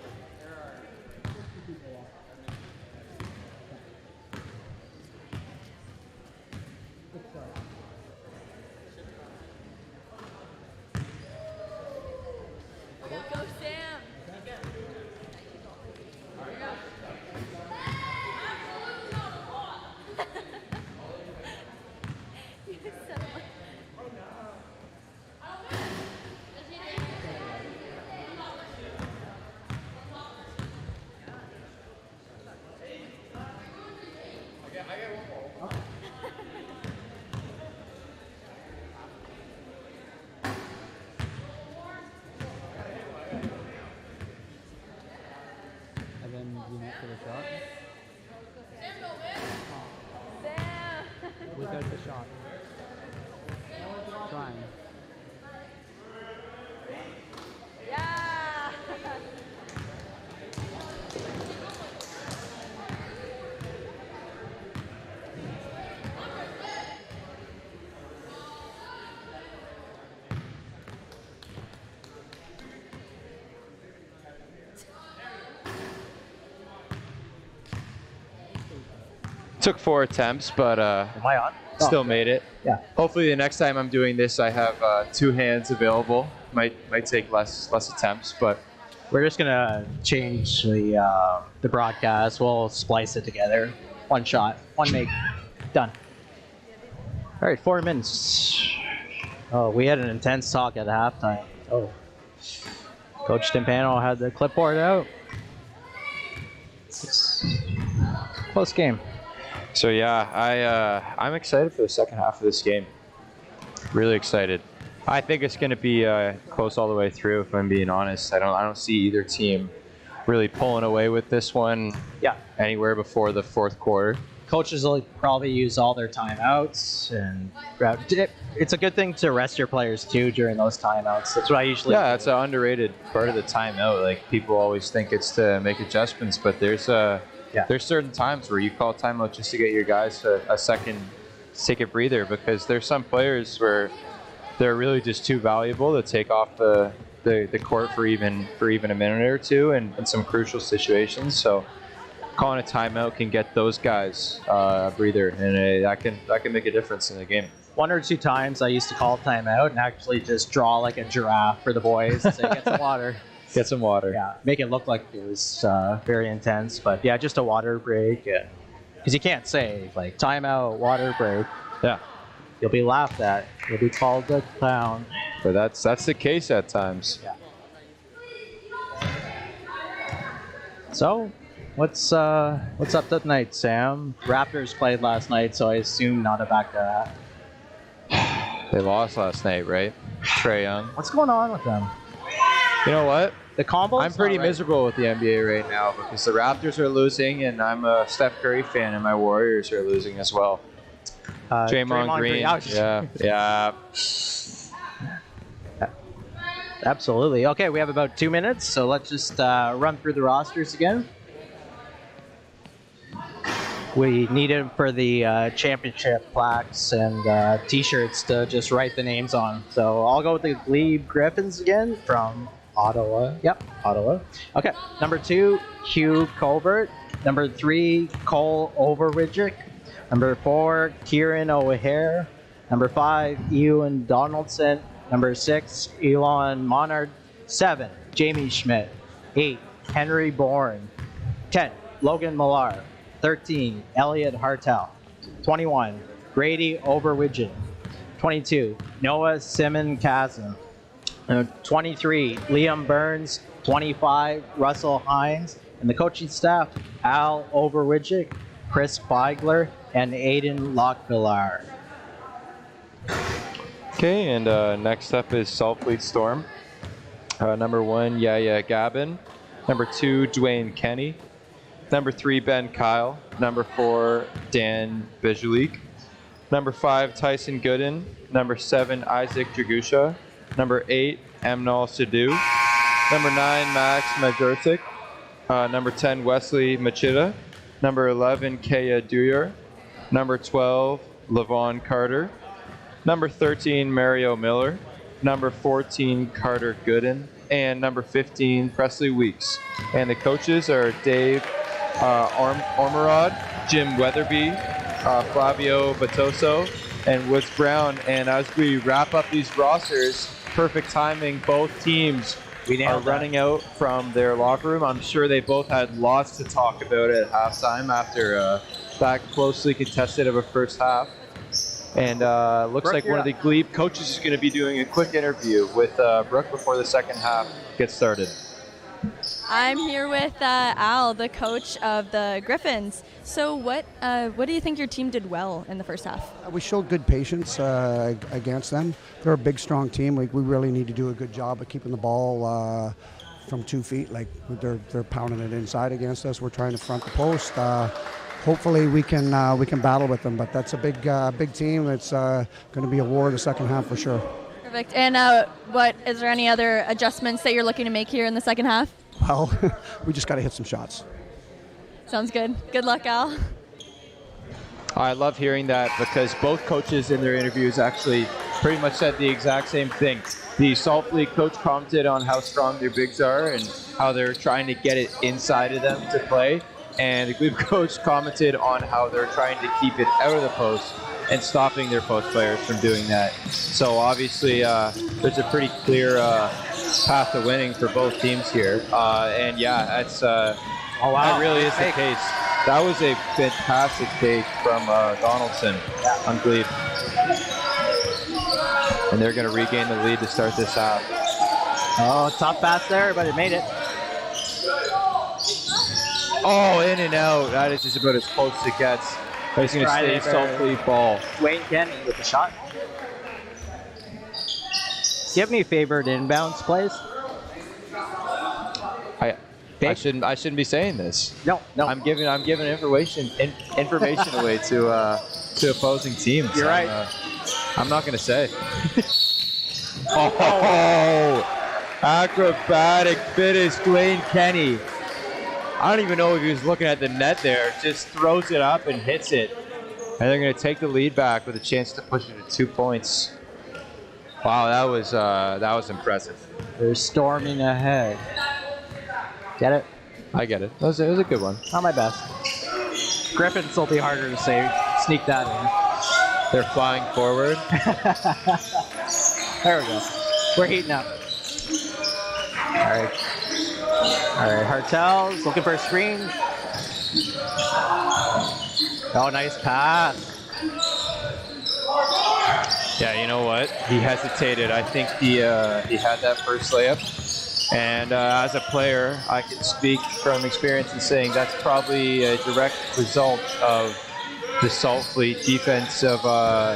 Took 4 attempts, but Am I on? still made it. Yeah. Hopefully the next time I'm doing this, I have 2 hands available. Might take less attempts, but We're just gonna change the broadcast. We'll splice it together. One shot, one make, done. All right, 4 minutes. Oh, we had an intense talk at halftime. Oh, Coach Timpano had the clipboard out. Close game. So yeah, I'm excited for the second half of this game. Really excited. I think it's going to be close all the way through. If I'm being honest, I don't see either team really pulling away with this one. Yeah. Anywhere before the fourth quarter. Coaches will probably use all their timeouts, and it's a good thing to rest your players too during those timeouts. That's what I usually. Yeah, it's an underrated part of the timeout. Like people always think it's to make adjustments, but there's certain times where you call timeout just to get your guys a second to take a breather, because there's some players where they're really just too valuable to take off the court for even a minute or two in some crucial situations. So calling a timeout can get those guys a breather, and that can make a difference in the game. 1 or 2 times I used to call timeout and actually just draw like a giraffe for the boys and say, get some water. Get some water. Yeah, make it look like it was very intense, but yeah, just a water break. Because you can't say like timeout, water break. Yeah. You'll be laughed at. You'll be called a clown. But that's the case at times. Yeah. So, what's up tonight, Sam? Raptors played last night, so I assume not a back-to-back. They lost last night, right? Trae Young. What's going on with them? You know what? The combo. I'm pretty miserable with the NBA right now because the Raptors are losing, and I'm a Steph Curry fan, and my Warriors are losing as well. Draymond Green. Yeah. Absolutely. Okay, we have about 2 minutes, so let's just run through the rosters again. We need it for the championship plaques and T-shirts to just write the names on. So I'll go with the Glebe Gryphons again from Ottawa. Yep, Ottawa. Okay, number 2, Hugh Colbert. Number 3, Cole Overridgick. Number 4, Kieran O'Hare. Number 5, Ewan Donaldson. Number 6, Elon Monard. 7, Jamie Schmidt. 8, Henry Bourne. 10, Logan Millar. 13, Elliot Hartel. 21, Grady Overwidgeon. 22, Noah Simon Chasm. 23, Liam Burns. 25, Russell Hines. And the coaching staff, Al Overwidgick, Chris Feigler, and Aiden Lockvillar. Okay, and next up is Saltfleet Storm. Number 1, Yaya Gabin. Number 2, Dwayne Kenny. Number 3, Ben Kyle. Number 4, Dan Bijulik. Number 5, Tyson Gooden. Number 7, Isaac Dragusha. Number 8, Amnal Sidhu. Number 9, Max Majorcic. Number 10, Wesley Machida. Number 11, Kaya Duyar. Number 12, Levon Carter. Number 13, Mario Miller. Number 14, Carter Gooden. And number 15, Presley Weeks. And the coaches are Dave Ormerod, Jim Weatherby, Flavio Batoso, and Woods Brown. And as we wrap up these rosters, perfect timing, both teams are running out from their locker room. I'm sure they both had lots to talk about at halftime after that closely contested of a first half. And looks like one of the Glebe coaches is going to be doing a quick interview with Brooke before the second half gets started. I'm here with Al, the coach of the Gryphons. So what do you think your team did well in the first half? We showed good patience against them. They're a big, strong team. We really need to do a good job of keeping the ball from 2 feet. Like they're pounding it inside against us. We're trying to front the post. Hopefully we can battle with them. But that's a big team. It's going to be a war in the second half for sure. Perfect. And what is there any other adjustments that you're looking to make here in the second half? Well, we just got to hit some shots. Sounds good. Good luck, Al. I love hearing that because both coaches in their interviews actually pretty much said the exact same thing. The Saltfleet coach commented on how strong their bigs are and how they're trying to get it inside of them to play. And the Glebe coach commented on how they're trying to keep it out of the post and stopping their post players from doing that. So obviously, there's a pretty clear path to winning for both teams here. And yeah, that's that really is the case. That was a fantastic take from Donaldson on Glebe. And they're going to regain the lead to start this half. Oh, tough pass there, but it made it. Oh, in and out. That is just about as close as it gets. But he's going to stay Saltfleet ball. Dwayne Kenny with the shot. Do you have any favorite inbounds plays? I shouldn't be saying this. No. I'm giving information away to opposing teams. You're right. I'm not going to say. Acrobatic finish, Dwayne Kenny. I don't even know if he was looking at the net there. Just throws it up and hits it. And they're going to take the lead back with a chance to push it to 2 points. Wow, that was impressive. They're storming ahead. Get it? I get it. It was a good one. Not my best. Gryphons will be harder to say. Sneak that in. They're flying forward. There we go. We're heating up. All right, Hartel's looking for a screen. Oh, nice pass. Yeah, you know what? He hesitated. I think he had that first layup. And as a player, I can speak from experience in saying that's probably a direct result of the Saltfleet defensive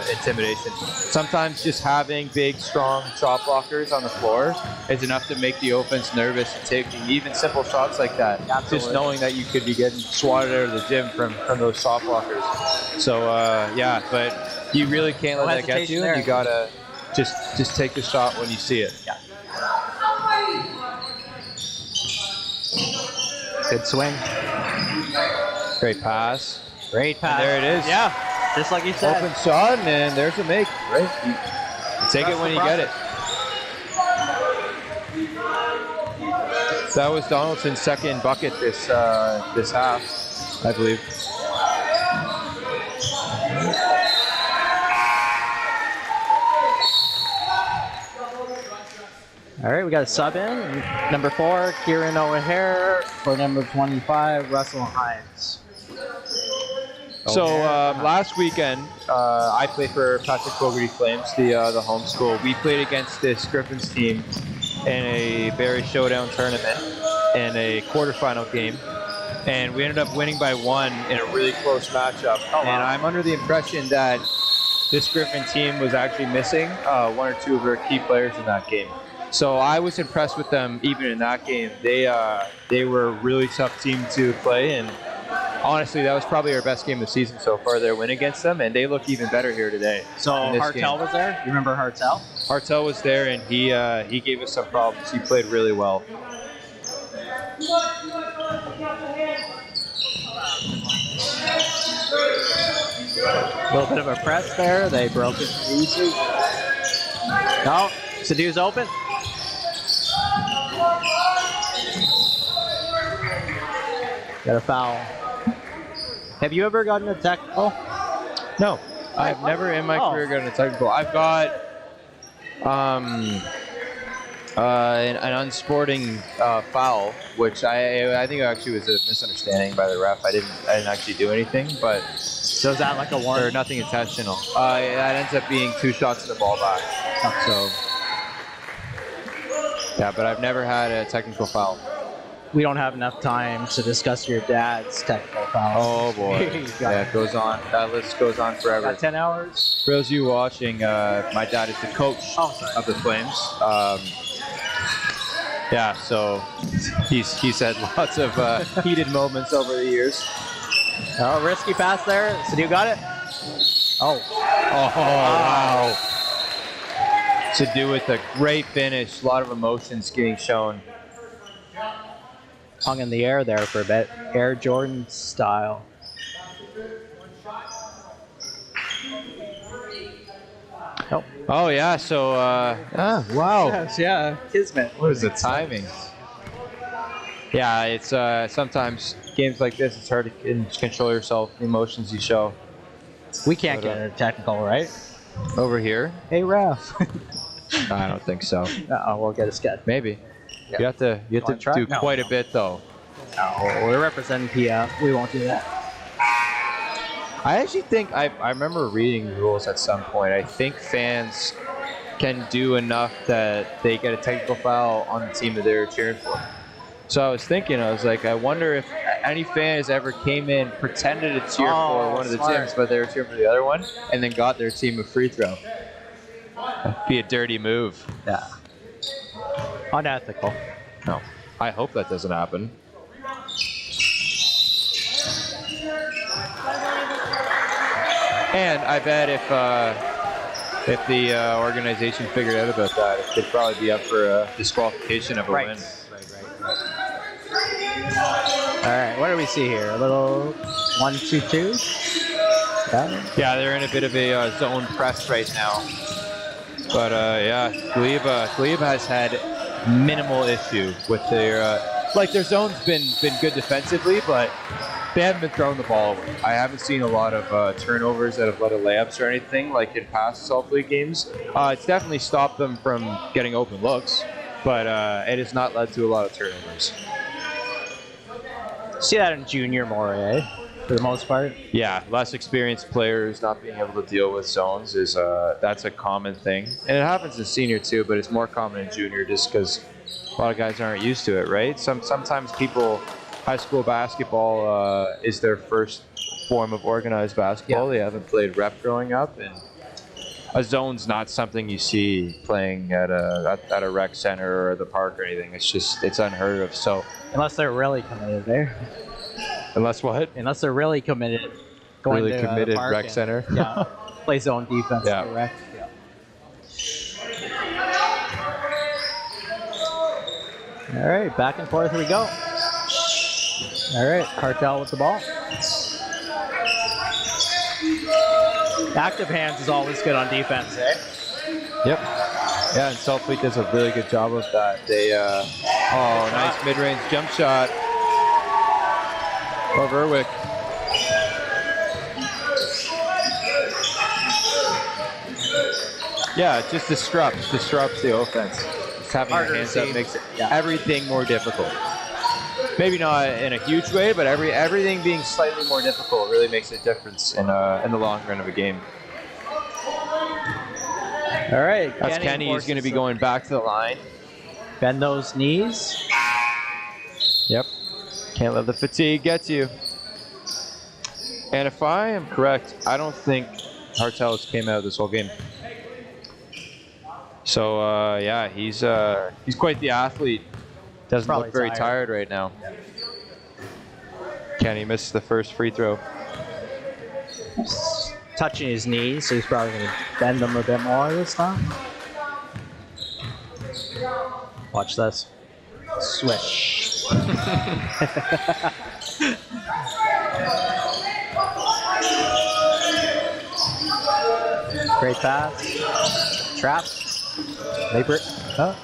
intimidation. Sometimes just having big, strong shot blockers on the floor is enough to make the offense nervous and taking even simple shots like that. Absolutely. Just knowing that you could be getting swatted out of the gym from those shot blockers. So yeah, but you really can't let that get you. You gotta just take the shot when you see it. Yeah. Good swing. Great pass. Great pass. And there it is. Yeah, just like you said. Open shot, and there's a make. Right? You take it when you get it. That was Donaldson's second bucket this half, I believe. All right, we got a sub in. Number 4, Kieran O'Hare. For number 25, Russell Hines. So last weekend, I played for Patrick Fogarty Flames, the home school. We played against this Gryphons team in a Barrie Showdown tournament in a quarterfinal game, and we ended up winning by 1 in a really close matchup. Oh, wow. And I'm under the impression that this Gryphon team was actually missing 1 or 2 of their key players in that game. So I was impressed with them even in that game. They were a really tough team to play, and honestly, that was probably our best game of the season so far, their win against them, and they look even better here today. So Hartel was there? You remember Hartel? Hartel was there, and he gave us some problems. He played really well. A little bit of a press there. They broke it easy. No, Sadu's open. Got a foul. Have you ever gotten a technical? No, I've never in my career gotten a technical. I've got an unsporting foul, which I think actually was a misunderstanding by the ref. I didn't actually do anything, but so is that like a warning? Or nothing intentional. That ends up being 2 shots in the ball back. So yeah, but I've never had a technical foul. We don't have enough time to discuss your dad's technical foul. Oh boy. Yeah, it goes on. That list goes on forever. Got 10 hours. For those of you watching, my dad is the coach of the Flames. Yeah, so he's had lots of heated moments over the years. Oh, risky pass there. Sadu got it. Oh, wow. Sadu with a great finish. A lot of emotions getting shown. Hung in the air there for a bit. Air Jordan style. Oh, oh yeah, so, wow. Yes, yeah, Kismet. What is the timing? Yeah, it's sometimes games like this, it's hard to control yourself, the emotions you show. We can't get a technical, right? Over here? Hey, ref. I don't think so. We'll get a sketch. Maybe. Yeah. You have to do quite a bit, though. No, we're representing PF. We won't do that. I actually think I remember reading rules at some point. I think fans can do enough that they get a technical foul on the team that they're cheering for. So I was thinking, I was like, I wonder if any fans ever came in, pretended to cheer for one of the teams, but they were cheering for the other one, and then got their team a free throw. That'd be a dirty move. Yeah. Unethical. No. I hope that doesn't happen. And I bet if the organization figured out about that, they'd probably be up for a disqualification of a win. All right, what do we see here? A little 1-2-2? Yeah, they're in a bit of a zone press right now. But yeah, Glebe has had minimal issue with their their zone's been good defensively, but they haven't been throwing the ball away. I haven't seen a lot of turnovers that have led to layups or anything like in past Saltfleet games. It's definitely stopped them from getting open looks, but it has not led to a lot of turnovers. See that in junior more, eh? For the most part. Yeah, less experienced players not being able to deal with zones is that's a common thing, and it happens in senior too, but it's more common in junior just because a lot of guys aren't used to it, right? Sometimes people, high school basketball is their first form of organized basketball. Yeah. They haven't played rep growing up, and a zone's not something you see playing at a rec center or the park or anything. It's unheard of. So unless they're really committed there. Unless what? Unless they're really committed. Going really to committed the park rec center. Yeah. Play zone defense. Yeah. Rec. Yeah. All right, back and forth we go. All right, Cartel with the ball. Active hands is always good on defense, eh? Yep. Yeah, and Saltfleet does a really good job of that. They, nice mid-range jump shot. Of Erwick. Yeah, it just disrupts the offense. Just having your hands up makes everything more difficult. Maybe not in a huge way, but everything being slightly more difficult really makes a difference in the long run of a game. All right, that's Kenny. He's going to be going back to the line. Bend those knees. Yep. Can't let the fatigue get you. And if I am correct, I don't think Hartels came out this whole game. So yeah, he's quite the athlete. Doesn't look very tired right now. Yeah. Kenny missed the first free throw. He's touching his knees, so he's probably going to bend them a bit more this time. Watch this. Swish. Great pass. Trap. Vapor. Oh.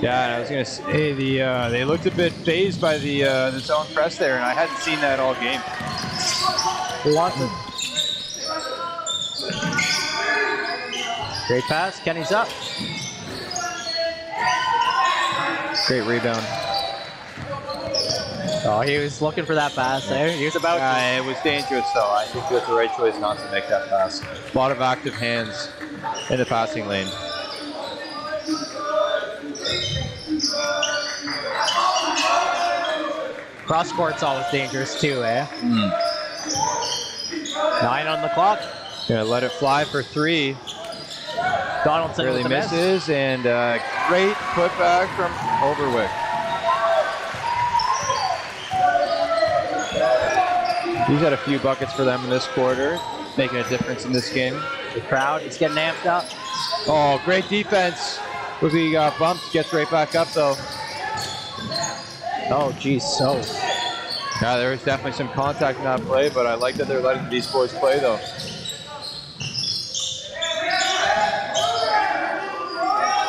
Yeah, and I was going to say they looked a bit phased by the zone press there, and I hadn't seen that all game. Who wants it? Great pass. Kenny's up. Great rebound. Oh, he was looking for that pass there. He was about to. It was dangerous, though. I think it was the right choice not to make that pass. A lot of active hands in the passing lane. Cross court's always dangerous, too, eh? 9 on the clock. Gonna let it fly for 3. Donaldson really misses, and great putback from Overwick. He's had a few buckets for them in this quarter, making a difference in this game. The crowd is getting amped up. Oh, great defense. He got bumped, gets right back up though. Oh, geez, so. Yeah, there was definitely some contact in that play, but I like that they're letting these boys play though.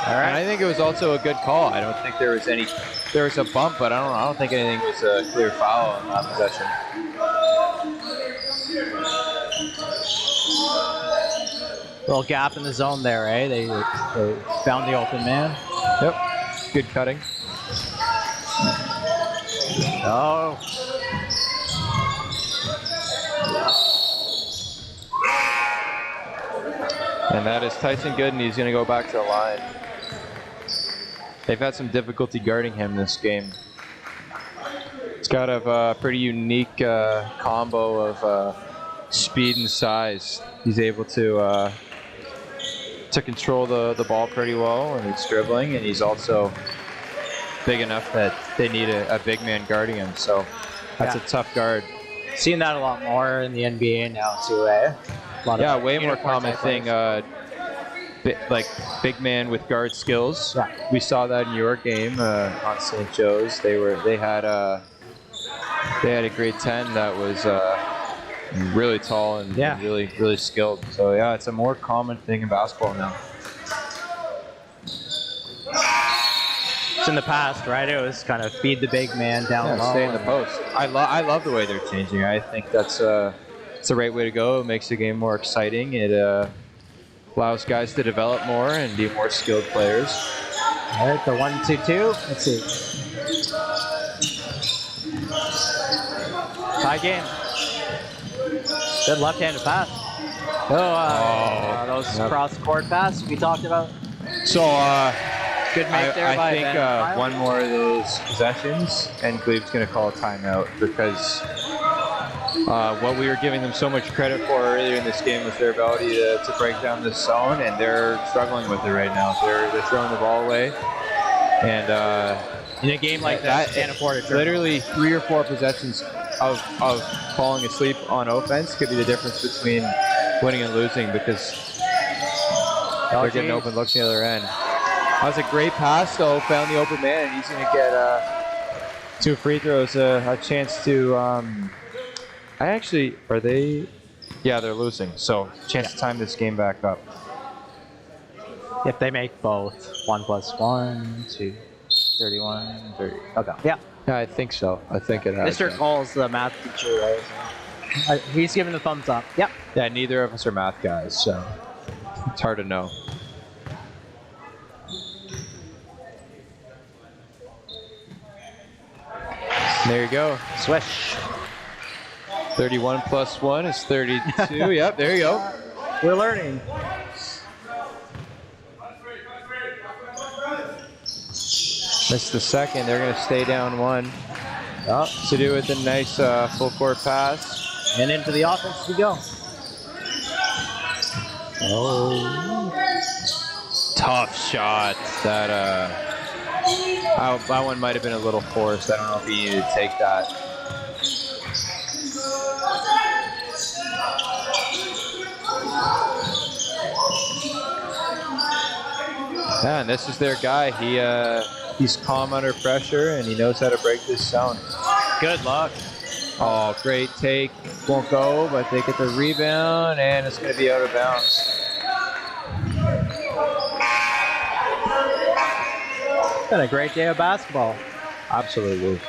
All right. And I think it was also a good call. I don't think there was a bump, but I don't think anything was a clear foul in that possession. Little gap in the zone there, eh? They found the open man. Yep. Good cutting. Oh. And that is Tyson Good, and he's going to go back to the line. They've had some difficulty guarding him this game. It's got a pretty unique combo of speed and size. He's able to control the ball pretty well, and he's dribbling, and he's also big enough that they need a big man guarding him. So that's a tough guard. Seen that a lot more in the NBA now too, eh? Yeah, way more common thing. Like big man with guard skills. Yeah. We saw that in your game on St. Joe's. They had a grade 10 that was really tall and really skilled. So yeah, it's a more common thing in basketball now. It's in the past, right? It was kind of feed the big man down low. Stay in the post. I love the way they're changing. I think that's it's the right way to go. It makes the game more exciting. It allows guys to develop more and be more skilled players. All right, the 1-2-2. Let's see. Tie game. Good left-handed pass. Those cross-court pass we talked about. So good make there by I think Ben. one more of those possessions, and Glebe's going to call a timeout because what we were giving them so much credit for earlier in this game was their ability to break down this zone, and they're struggling with it right now. They're throwing the ball away, and in a game like that, can't afford it. Literally 3 or 4 possessions of falling asleep on offense could be the difference between winning and losing, because they're getting open looks the other end. That was a great pass, though. Found the open man, and he's going to get 2 free throws, a chance to. Are they? Yeah, they're losing. So chance to time this game back up. If they make both 1 + 1, 2, 31, 30. Okay. Yeah. Yeah, I think so. I think it has. Mr. Cole's the math teacher, right? So, he's giving the thumbs up. Yep. Yeah, neither of us are math guys, so it's hard to know. There you go. Swish. 31 + 1 is 32. Yep, there you go. We're learning. Missed the second. They're going to stay down 1. To do with a nice full court pass. And into the offense we go. Oh. Tough shot. That one might have been a little forced. I don't know if he needed to take that. Yeah, and this is their guy. He's calm under pressure, and he knows how to break this zone. Good luck. Oh, great take. Won't go, but they get the rebound, and it's going to be out of bounds. Been a great day of basketball. Absolutely.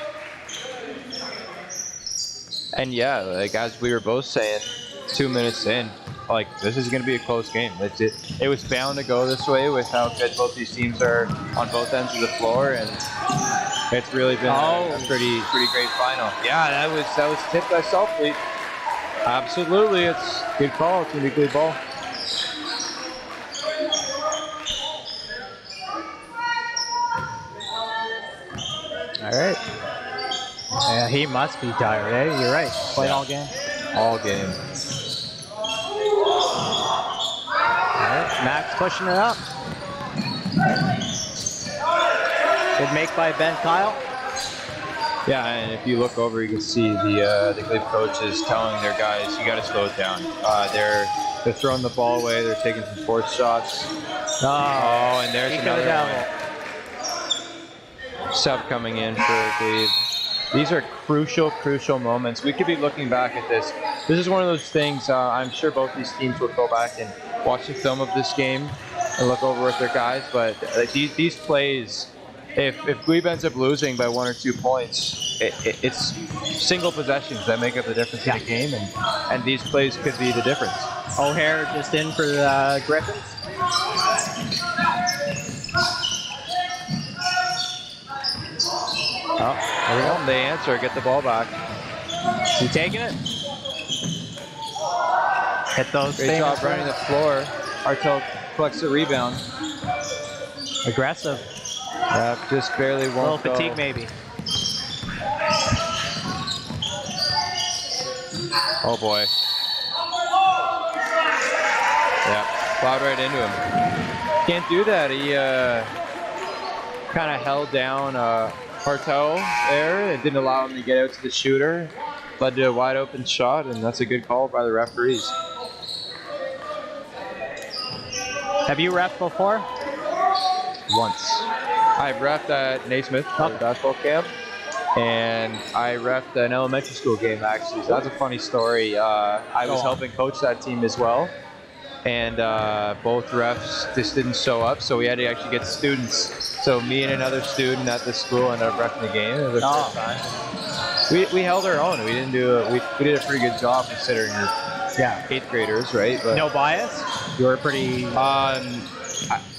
And yeah, like as we were both saying, 2 minutes in, like this is going to be a close game. It was bound to go this way with how good both these teams are on both ends of the floor, and it's really been a pretty great final. Yeah, that was tipped by Saltfleet. Absolutely, it's a good call. It's going to be a good ball. All right. Yeah, he must be tired, eh? You're right. Played all game. All game. All right. Max pushing it up. Good make by Ben Kyle. Yeah, and if you look over, you can see the Glebe coaches telling their guys, you got to slow it down. They're throwing the ball away. They're taking some forced shots. Oh, and there's another one. Sub coming in for Glebe. These are crucial moments. We could be looking back at this. This is one of those things, I'm sure both these teams will go back and watch the film of this game and look over with their guys, but these plays if Glebe ends up losing by 1 or 2 points, it's single possessions that make up the difference in the game, and these plays could be the difference. O'Hare just in for the Gryphons. Oh, there we go. They answer, get the ball back. You taking it? Hit those. Great job running the floor. Artel collects the rebound. Aggressive. Just barely won't A little go. fatigue maybe. Oh boy. Yeah, plowed right into him. Can't do that. He kind of held down Artel there and didn't allow him to get out to the shooter. Led to a wide open shot, and that's a good call by the referees. Have you ref before? Once. I've refed at Naismith basketball camp, and I refed an elementary school game actually. So that's a funny story. I was helping coach that team as well, and both refs just didn't show up, so we had to actually get students. So me and another student at the school ended up refing the game. It was the first time. We held our own. We didn't do we did a pretty good job considering we're 8th graders, right? But no bias. You were pretty.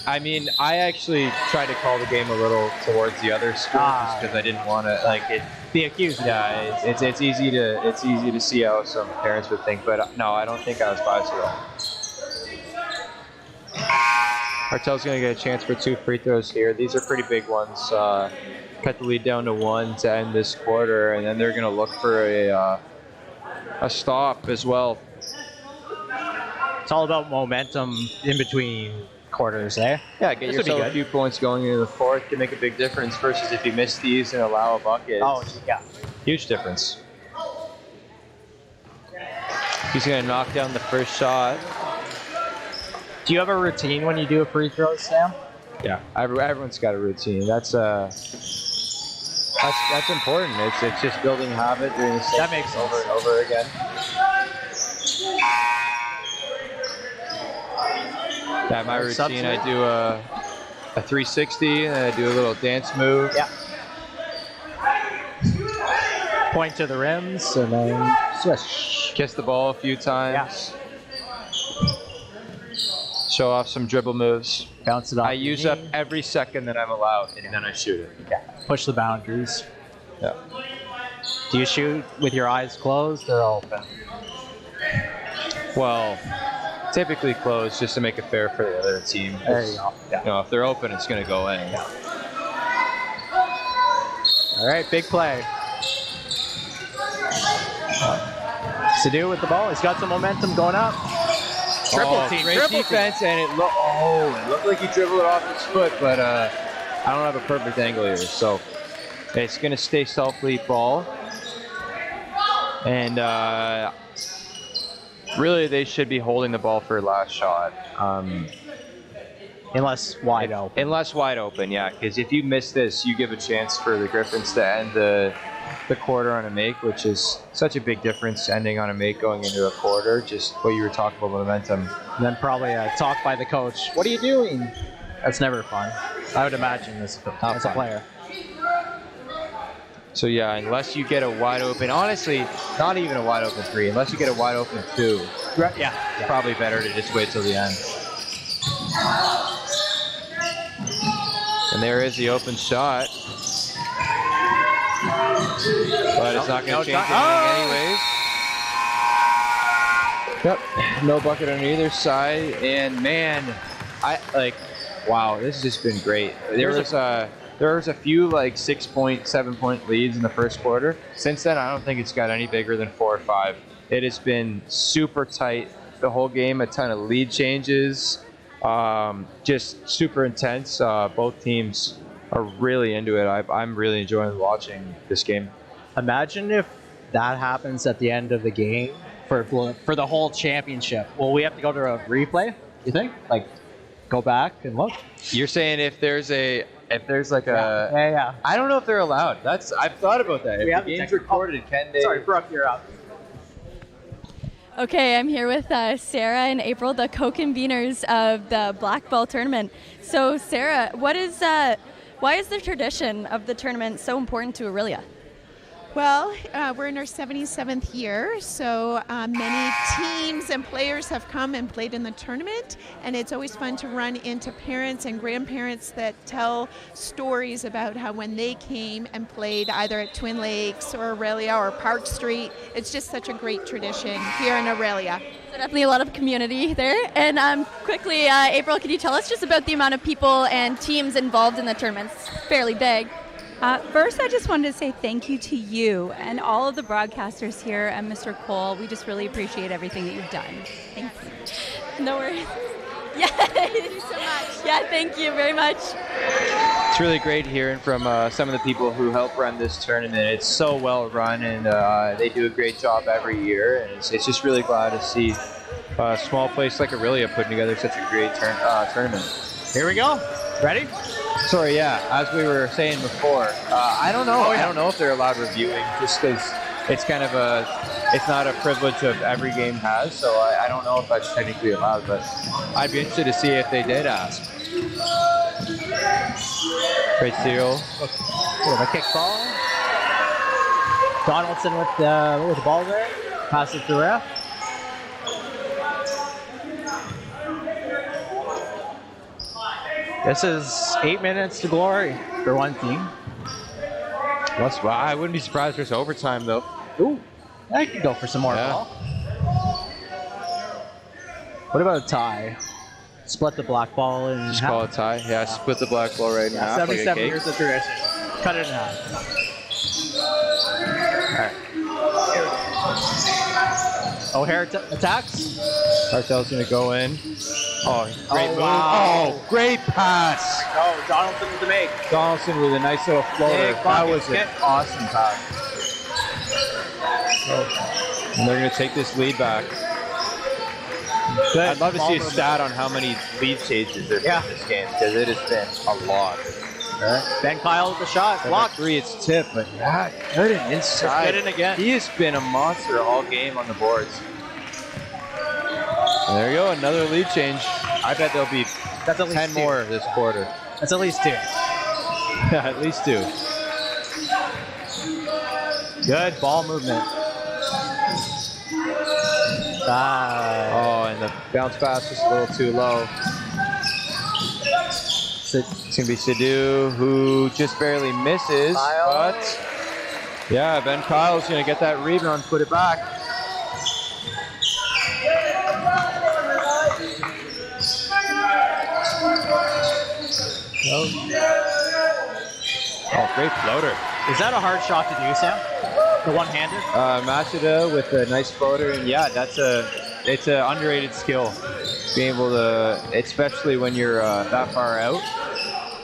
I mean, I actually tried to call the game a little towards the other school just because I didn't want to be accused. Yeah, it's easy to see how some parents would think, but no, I don't think I was biased at all. Artel's going to get a chance for 2 free throws here. These are pretty big ones. Cut the lead down to 1 to end this quarter, and then they're going to look for a stop as well. It's all about momentum in between quarters, eh? Yeah, get yourself a few points going into the 4th can make a big difference versus if you miss these and allow a bucket. Oh, yeah. Huge difference. He's going to knock down the first shot. Do you have a routine when you do a free throw, Sam? Yeah, everyone's got a routine. That's important. It's just building habit, doing the same thing over and over again. Yeah, my routine, I do a 360, and I do a little dance move. Yeah. Point to the rims, and then swish. Kiss the ball a few times. Yeah. Show off some dribble moves. Bounce it off. I use up every second that I'm allowed, and then I shoot it. Yeah. Push the boundaries. Yeah. Do you shoot with your eyes closed or open? Well, typically closed just to make it fair for the other team. There you go. Yeah. You know, if they're open, it's going to go in. Yeah. All right, big play. Sadu with the ball. He's got some momentum going up. Triple team. Great defense, and it looked like he dribbled it off his foot, but I don't have a perfect angle here. So it's going to stay Saltfleet ball. And really, they should be holding the ball for last shot. Unless wide open. Unless wide open, yeah. Because if you miss this, you give a chance for the Gryphons to end the quarter on a make, which is such a big difference, ending on a make going into a quarter. Just what you were talking about, momentum. And then probably a talk by the coach. What are you doing? That's never fun. I would imagine this as a player. So yeah, unless you get a wide open, honestly, not even a wide open 3, unless you get a wide open 2, yeah. Probably better to just wait till the end. And there is the open shot. But it's not going to change anything anyways. Yep, no bucket on either side. And man, wow, this has just been great. There was a few 6-point, 7-point leads in the first quarter. Since then, I don't think it's got any bigger than 4 or 5. It has been super tight the whole game. A ton of lead changes, just super intense. Both teams are really into it. I'm really enjoying watching this game. Imagine if that happens at the end of the game for the whole championship. Will we have to go to a replay, you think? Go back and look? You're saying if there's a Yeah. I don't know if they're allowed. I've thought about that. If the game's recorded, can they? Sorry, Brooke, you're up. Okay, I'm here with Sarah and April, the co-conveners of the Blackball tournament. So, Sarah, what is Why is the tradition of the tournament so important to Aurelia? Well, we're in our 77th year, so many teams and players have come and played in the tournament, and it's always fun to run into parents and grandparents that tell stories about how when they came and played either at Twin Lakes or Aurelia or Park Street. It's just such a great tradition here in Aurelia. So definitely a lot of community there. And quickly, April, could you tell us just about the amount of people and teams involved in the tournament? It's fairly big. First, I just wanted to say thank you to you and all of the broadcasters here and Mr. Cole. We just really appreciate everything that you've done. Thanks. No worries. Yeah, thank you so much. Yeah, thank you very much. It's really great hearing from some of the people who help run this tournament. It's so well run, and they do a great job every year. And it's just really glad to see a small place like Aurelia putting together such a great tournament. Here we go. Ready? Sorry, yeah. As we were saying before, I don't know. I don't know if they're allowed reviewing, just because it's kind of it's not a privilege of every game has. So I don't know if that's technically allowed, but I'd be interested to see if they did ask. Great steal. A kick ball. Donaldson with the ball there. Pass it to ref. This is 8 minutes to glory for one team. I wouldn't be surprised if there's overtime, though. Ooh, I could go for some more ball. What about a tie? Split the black ball in Just half. call it a tie. Yeah, split the black ball right in half. 77 like a years of tradition. Cut it in half. All right. O'Hare attacks. Martel's going to go in. Oh, great move. Wow. Oh, great pass. Oh, Donaldson with the make. Donaldson with a nice little floater. That was an awesome pass. And they're going to take this lead back. I'd love to see a stat on how many lead changes there have been in this game, because it has been a lot. Ben Kyle with the shot. Block 3, it's tip, but yeah, good and inside. Get in again. He has been a monster all game on the boards. And there you go, another lead change. I bet there'll be 10 more this quarter. That's at least 2. Yeah, at least 2. Good ball movement. Oh, and the bounce pass just a little too low. It's going to be Sidhu, who just barely misses. But, yeah, Ben Kyle's going to get that rebound, put it back. Oh, great floater. Is that a hard shot to do, Sam? The one-handed? Machida with a nice floater, and yeah, it's an underrated skill. Being able to, especially when you're that far out.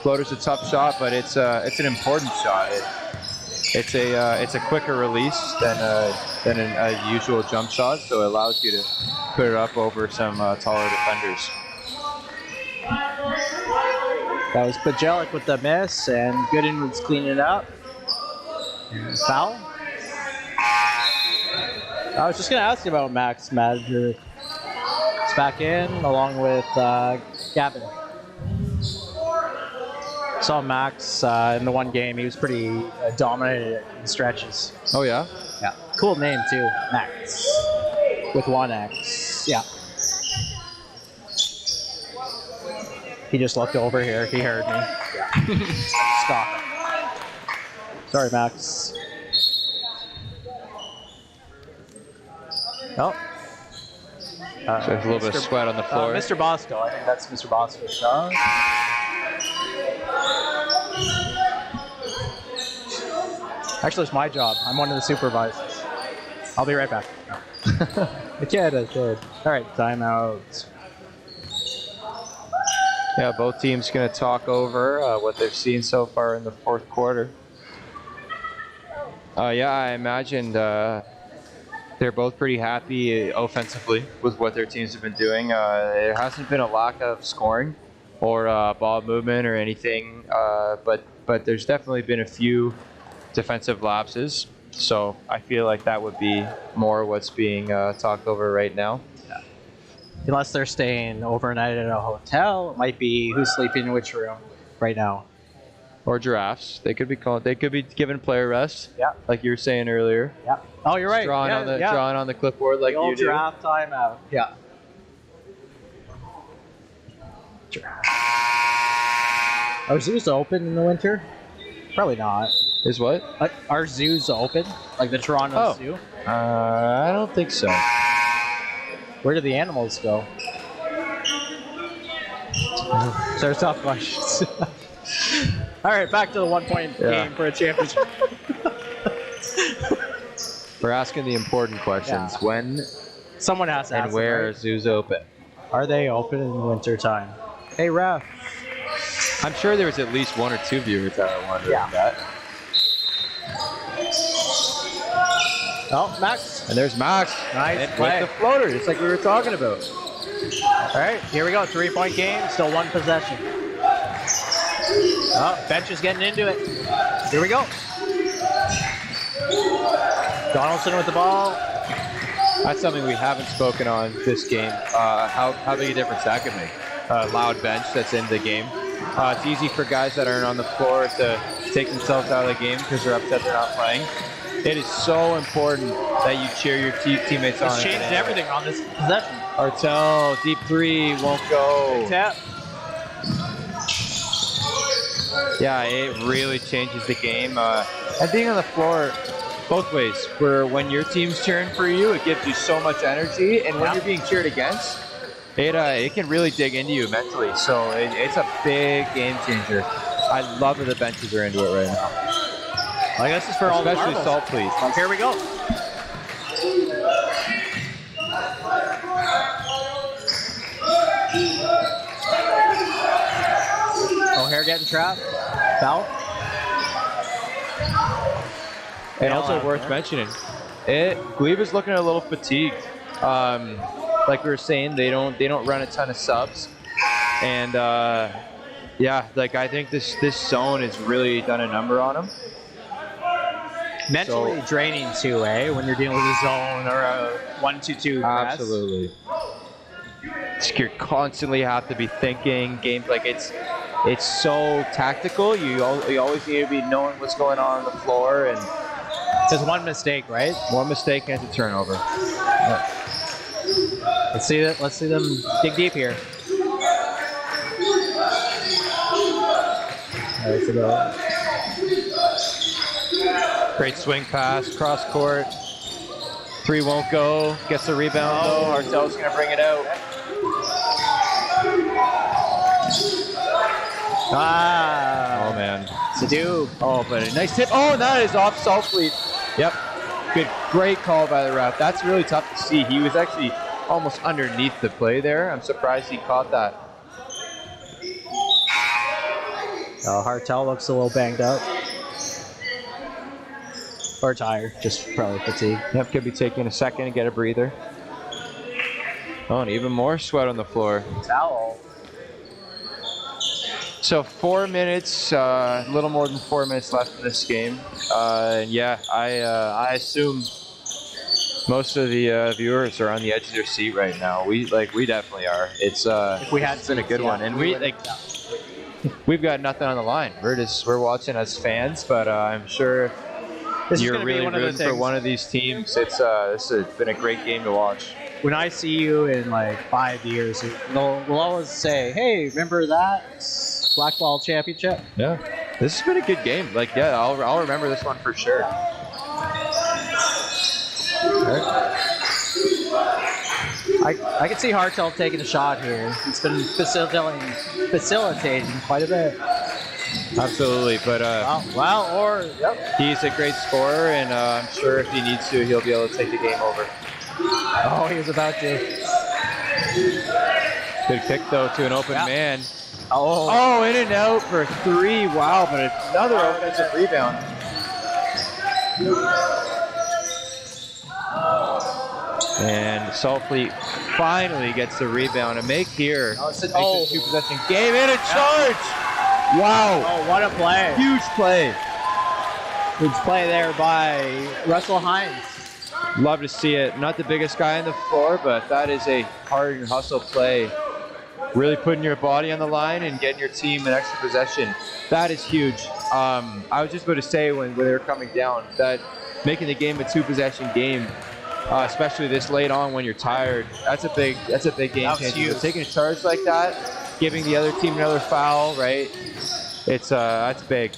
Floater's a tough shot, but it's an important shot. It's a quicker release than a usual jump shot, so it allows you to put it up over some taller defenders. That was Pajelic with the miss, and Gooden was cleaning it up. And foul. I was just going to ask you about Max Madger. It's back in, along with Gavin. Saw Max in the one game. He was pretty dominant in stretches. Oh, yeah? Yeah. Cool name, too. Max. With 1X. Yeah. He just looked over here. He heard me. Stop. Sorry, Max. Oh. So there's a little bit of sweat on the floor. Mr. Bosco. I think that's Mr. Bosco's shot. Actually, it's my job. I'm one of the supervisors. I'll be right back. Yeah, that's good. All right, timeout. Yeah, both teams going to talk over what they've seen so far in the fourth quarter. Yeah, I imagined they're both pretty happy offensively with what their teams have been doing. There hasn't been a lack of scoring or ball movement or anything, but there's definitely been a few defensive lapses. So I feel like that would be more what's being talked over right now. Unless they're staying overnight at a hotel, it might be who's sleeping in which room right now. Or giraffes. They could be called. They could be given player rest. Yeah. Like you were saying earlier. Yeah. Oh, you're right. Drawing on the clipboard like the old you do. giraffe timeout. Yeah. Are zoos open in the winter? Probably not. Is what? Are zoos open? Like the Toronto Zoo? I don't think so. Where do the animals go? So there's tough questions. All right, back to the 1 point game for a championship. We're asking the important questions. Yeah. When Someone has to ask and where them, are right? zoos open? Are they open in winter time? Hey, ref. I'm sure there was at least 1 or 2 viewers that are wondering that. Oh, Max. And there's Max. Nice and play. with the floater, just like we were talking about. All right, here we go. 3-point game. Still 1 possession. Oh, Bench is getting into it. Here we go. Donaldson with the ball. That's something we haven't spoken on this game. How big a difference that could make. Loud bench that's in the game. It's easy for guys that aren't on the floor to take themselves out of the game because they're upset they're not playing. It is so important that you cheer your teammates on. It's changed everything on this possession. Artel, deep 3, won't go. Tap. Yeah, it really changes the game. And being on the floor both ways, where when your team's cheering for you, it gives you so much energy, and when you're being cheered against, it can really dig into you mentally. So it's a big game changer. I love that the benches are into it right now. I guess it's for all the especially marbles. Saltfleet. Here we go. O'Hare getting trapped. Foul. And also worth mentioning, Glebe is looking a little fatigued. Like we were saying, they don't run a ton of subs, and like I think this zone has really done a number on them. Mentally draining too, when you're dealing with a zone or a 1-2-2 press. Absolutely. You constantly have to be thinking games like it's so tactical. You always need to be knowing what's going on the floor, and just one mistake, right? One mistake and it's a turnover. Let's see them dig deep here. All right, so great swing pass, cross court. 3 won't go. Gets the rebound though. Artel's gonna bring it out. Oh man. Sadu. Oh, but a nice tip. Oh, and that is off Saltfleet. Yep. Good, great call by the ref. That's really tough to see. He was actually almost underneath the play there. I'm surprised he caught that. Hartel looks a little banged up. Or tired, just probably fatigue. Yep, could be taking a second and get a breather. Oh, and even more sweat on the floor. Towel. So 4 minutes, a little more than 4 minutes left in this game. I assume most of the viewers are on the edge of their seat right now. We definitely are. It's been a good one, and we've got nothing on the line. We're watching as fans, but I'm sure you're really rooting for one of these teams. This has been a great game to watch. When I see you in like 5 years, we'll always say, "Hey, remember that Blackball championship?" Yeah, this has been a good game. I'll remember this one for sure. I can see Hartel taking a shot here. He's been facilitating quite a bit. Absolutely, but he's a great scorer, and I'm sure if he needs to, he'll be able to take the game over. Oh, he was about to. Good kick though to an open man. Oh, in and out for 3. Wow, but another offensive rebound. And Saltfleet finally gets the rebound. A make here. Makes it a 2-possession game and a charge. Wow. Oh, what a play. Huge play. Huge play there by Russell Hines. Love to see it. Not the biggest guy on the floor, but that is a hard and hustle play really putting your body on the line and getting your team an extra possession. That is huge. I was just about to say when they were coming down that making the game a 2-possession game, especially this late on when you're tired, that's a big game changer. So taking a charge like that, giving the other team another foul, right? That's big.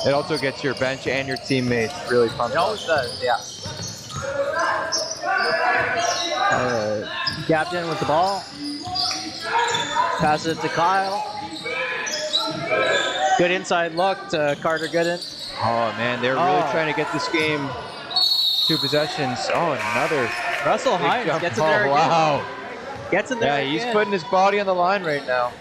It also gets your bench and your teammates really pumped. It always does, yeah. Captain with the ball. Pass it to Kyle. Good inside look to Carter Gooden. Oh man, they're really trying to get this game 2 possessions. Oh, another. Russell Hines gets in there again. Wow. Gets in there Yeah, he's again. putting his body on the line right now.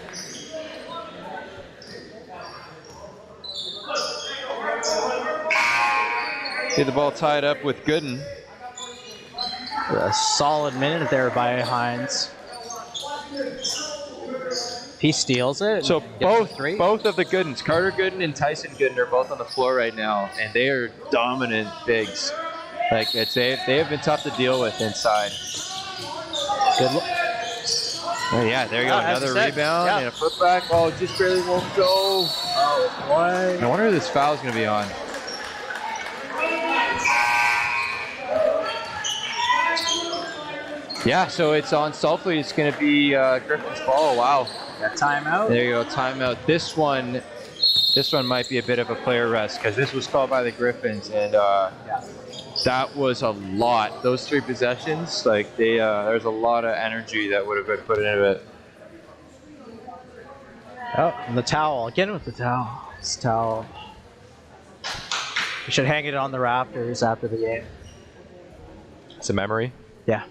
Get the ball tied up with Gooden. A solid minute there by Hines. He steals it. So both of the Goodens, Carter Gooden and Tyson Gooden, are both on the floor right now, and they are dominant bigs. Like they have been tough to deal with inside. Good look. Oh, yeah, there you go. Another rebound and a putback. Oh, just barely won't go. Oh, boy. I wonder who this foul is going to be on. Yeah, so it's on Saltfleet. It's going to be Gryphons' ball. Wow. Got timeout. There you go, timeout. This one might be a bit of a player rest because this was called by the Gryphons, and that was a lot. Those 3 possessions, like there's a lot of energy that would have been put into it. Oh, and the towel. Again with the towel. This towel. You should hang it on the rafters after the game. It's a memory. Yeah.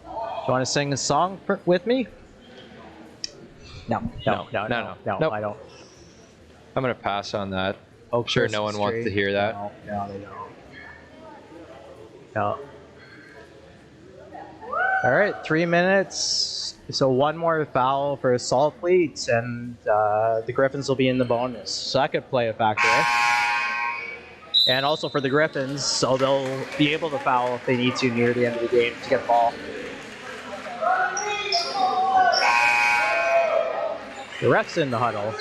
Do you want to sing a song with me? No, Nope. I don't. I'm going to pass on that. Oh, I'm sure no one wants to hear that. No, they don't. No. All right, 3 minutes. So one more foul for Saltfleet, and the Gryphons will be in the bonus. So that could play a factor. And also for the Gryphons, so they'll be able to foul if they need to near the end of the game to get the ball. The ref's in the huddle.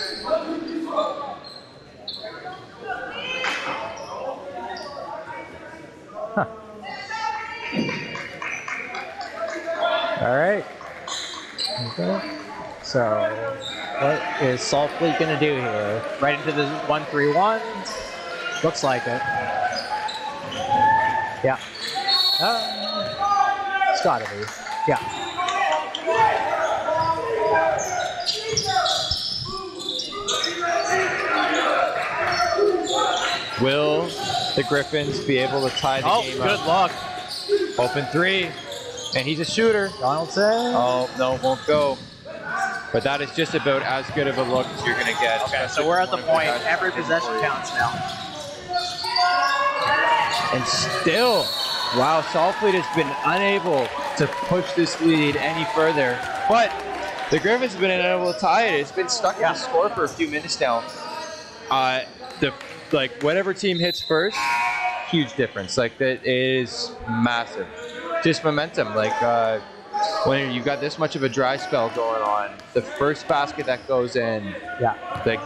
Huh. All right. Okay. So, what is Saltfleet going to do here? Right into the 1-3-1. Looks like it. Yeah. It's got to be. Yeah. Will the Gryphons be able to tie the game up? Oh, good luck. Open 3. And he's a shooter. Donaldson. Oh, no, won't go. But that is just about as good of a look as you're going to get. Okay, so we're at the point. Every possession counts now. And still, wow, Saltfleet has been unable to push this lead any further. But the Gryphons have been unable to tie it. It's been stuck in the score for a few minutes now. Whatever team hits first, huge difference. Like, that is massive. Just momentum. Like, when you've got this much of a dry spell going on, the first basket that goes in, like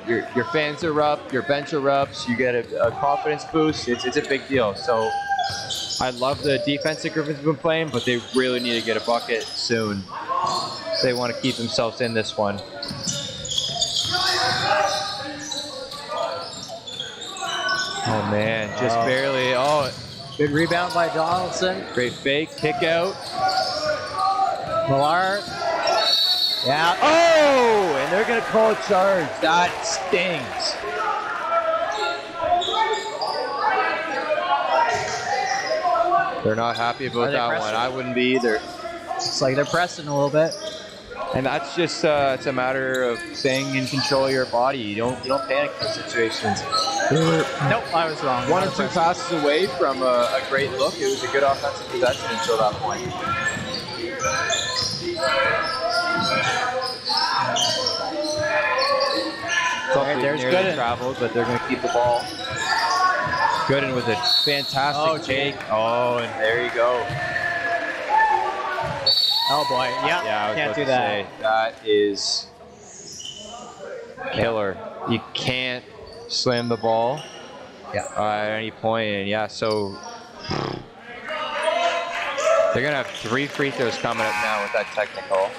your fans erupt, your bench erupts, you get a confidence boost. It's a big deal. So I love the defense that Gryphons have been playing, but they really need to get a bucket soon. They want to keep themselves in this one. Oh man, just barely. Oh, good rebound by Donaldson. Great fake, kick out. Millar. Yeah. Oh, and they're going to call a charge. That stings. They're not happy about that one. I wouldn't be either. It's like they're pressing a little bit. And that's just it's a matter of staying in control of your body. You don't panic in those situations. Nope, I was wrong. 1 or 2 passes away from a great look. It was a good offensive possession until that point. Right, there's good. Traveled, but they're going to keep the ball. Gooden with a fantastic take. Oh, and there you go. Oh boy, yeah, Yeah, I was can't about do to that. say, that is killer. You can't slam the ball at any point, and yeah, so they're gonna have 3 free throws coming up now with that technical.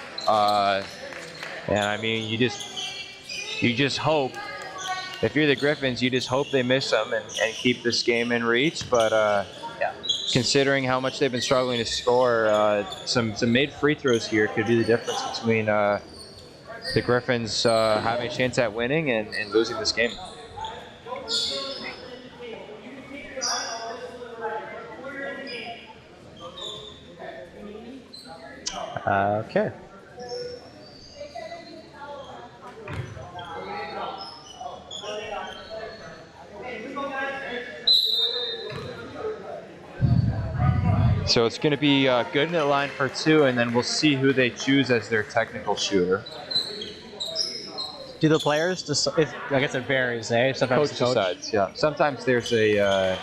And I mean, you just hope, if you're the Gryphons, you just hope they miss them and keep this game in reach. But considering how much they've been struggling to score, some made free throws here could be the difference between the Gryphons having a chance at winning and losing this game. Okay. So it's going to be Gooden at line for 2, and then we'll see who they choose as their technical shooter. Do the players just? I guess it varies, eh? Sometimes Coach the coach decides, yeah. Sometimes there's a